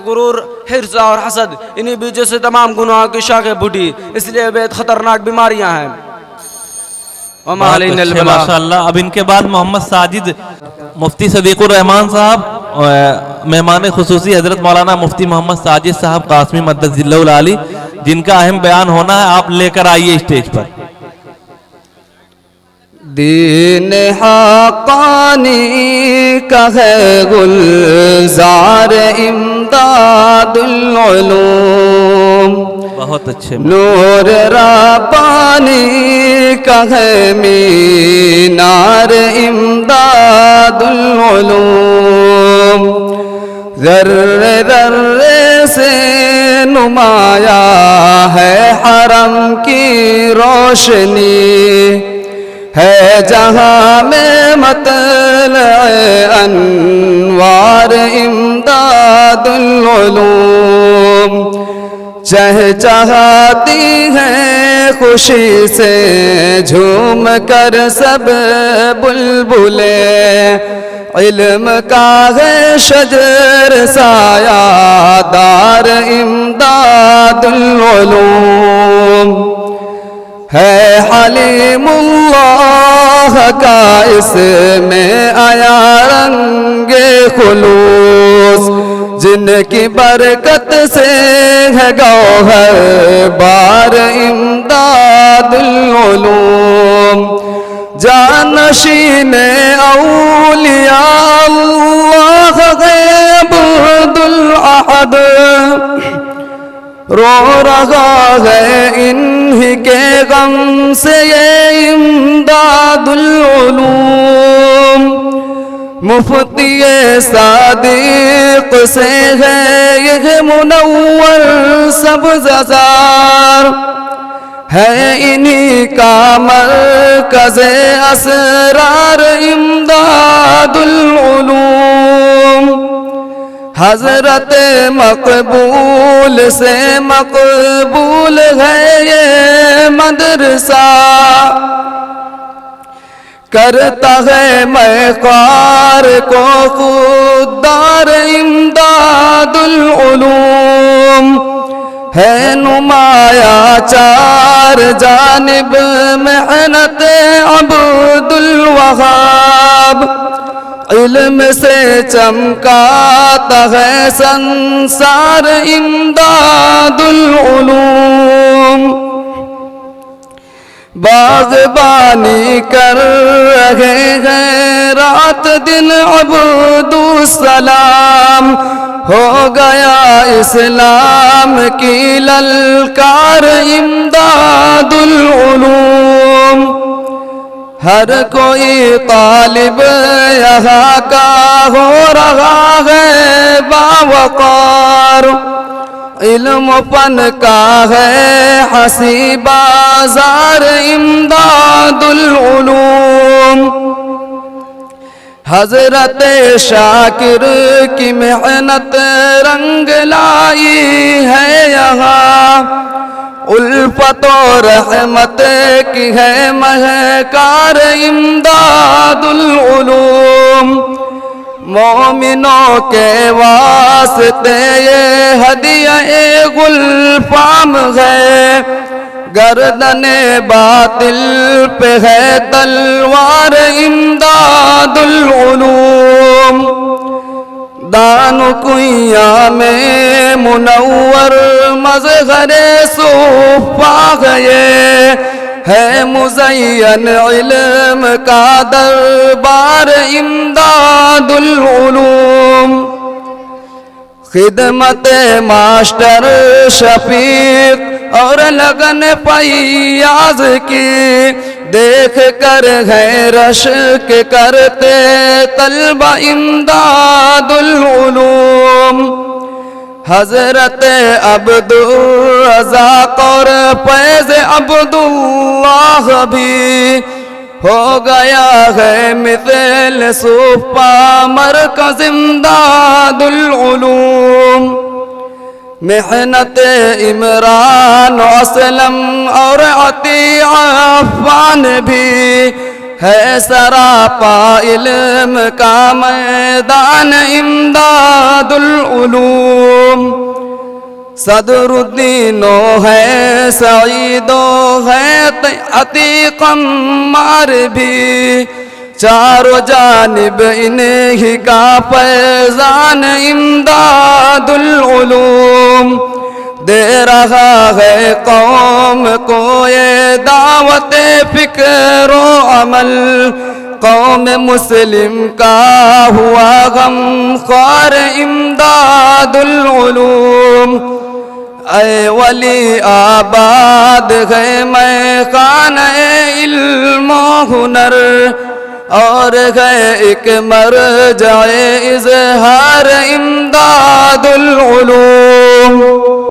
غرور، حرص اور حسد. انہی بیجوں سے تمام گناہوں کی شاخیں بوٹی، اس لیے بے خطرناک بیماریاں ہیں. ماشاء اللہ. اب ان کے بعد محمد ساجد مفتی صدیق الرحمان صاحب، مہمان خصوصی حضرت مولانا مفتی محمد ساجد صاحب قاسمی مدد ذلہ العالی، جن کا اہم بیان ہونا ہے. آپ لے کر آئیے اسٹیج پر. دین حقانی کا ہے گلزار امداد العلوم، بہت اچھے. نور ربانی کا ہے مینار امداد العلوم، ذرے ذرے سے نمایاں ہے حرم کی روشنی، ہے جہاں میں مطلع انوار امداد العلوم، چہچہاتی ہے خوشی سے جھوم کر سب بلبلیں، علم کا ہے شجر سایہ دار امداد العلوم، ہے حلیم اللہ کا اس میں آیا رنگ خلوص، جن کی برکت سے ہے گوہر بار امداد العلوم، جانشین اولیاء اللہ غیب عبدالاحد، رو رہا ہے انہی کے غم سے یہ امداد العلوم، مفتی صادق سے ہے یہ منور سبززار، ہے انہی کا مرکز اسرار امداد العلوم، حضرت مقبول سے مقبول ہے یہ مدرسہ، کرتا ہے میخوار کو خوددار امداد العلوم، ہے نمایاں چار جانب محنت عبد الوہاب، علم سے چمکاتا ہے سنسار امداد العلوم، باغبانی کر رہے ہیں رات دن عبد السلام، ہو گیا اسلام کی للکار امداد العلوم، ہر کوئی طالب یہاں کا ہو رہا ہے باوقار، علم فن کا ہے حسی بازار امداد العلوم، حضرت شاکر کی محنت رنگ لائی ہے یہاں، الفت و رحمت کی ہے مہکار امداد العلوم، مومنوں کے واسطے یہ ہدیہ گلفام ہے، گردن باطل پہ ہے تلوار امداد العلوم، دان کنیاں میں منور مظہر صفا گئے، ہے مزین علم کا دربار امداد العلوم، خدمت ماسٹر شفیق اور لگن فیاض کی دیکھ کر ہے رشک کرتے طلبہ امداد العلوم. حضرت عبدالرزاق اور فیض عبداللہ بھی ہو گیا ہے مثل صوفہ مرکز امداد العلوم. محنت عمران اسلم اور عطیہ عفان بھی ہے سراپا علم کا میدان امداد العلوم. صدر الدینو ہے سعیدو ہے عتیق عمار بھی چاروں جانب انہی کا فیضان امداد العلوم. دے رہا ہے قوم کو یہ دعوت فکر و عمل. قوم مسلم کا ہوا غم خوار امداد العلوم. اے ولی آباد ہے میں خانہ علم و ہنر اور ہے ایک مرجع اظہار امداد العلوم.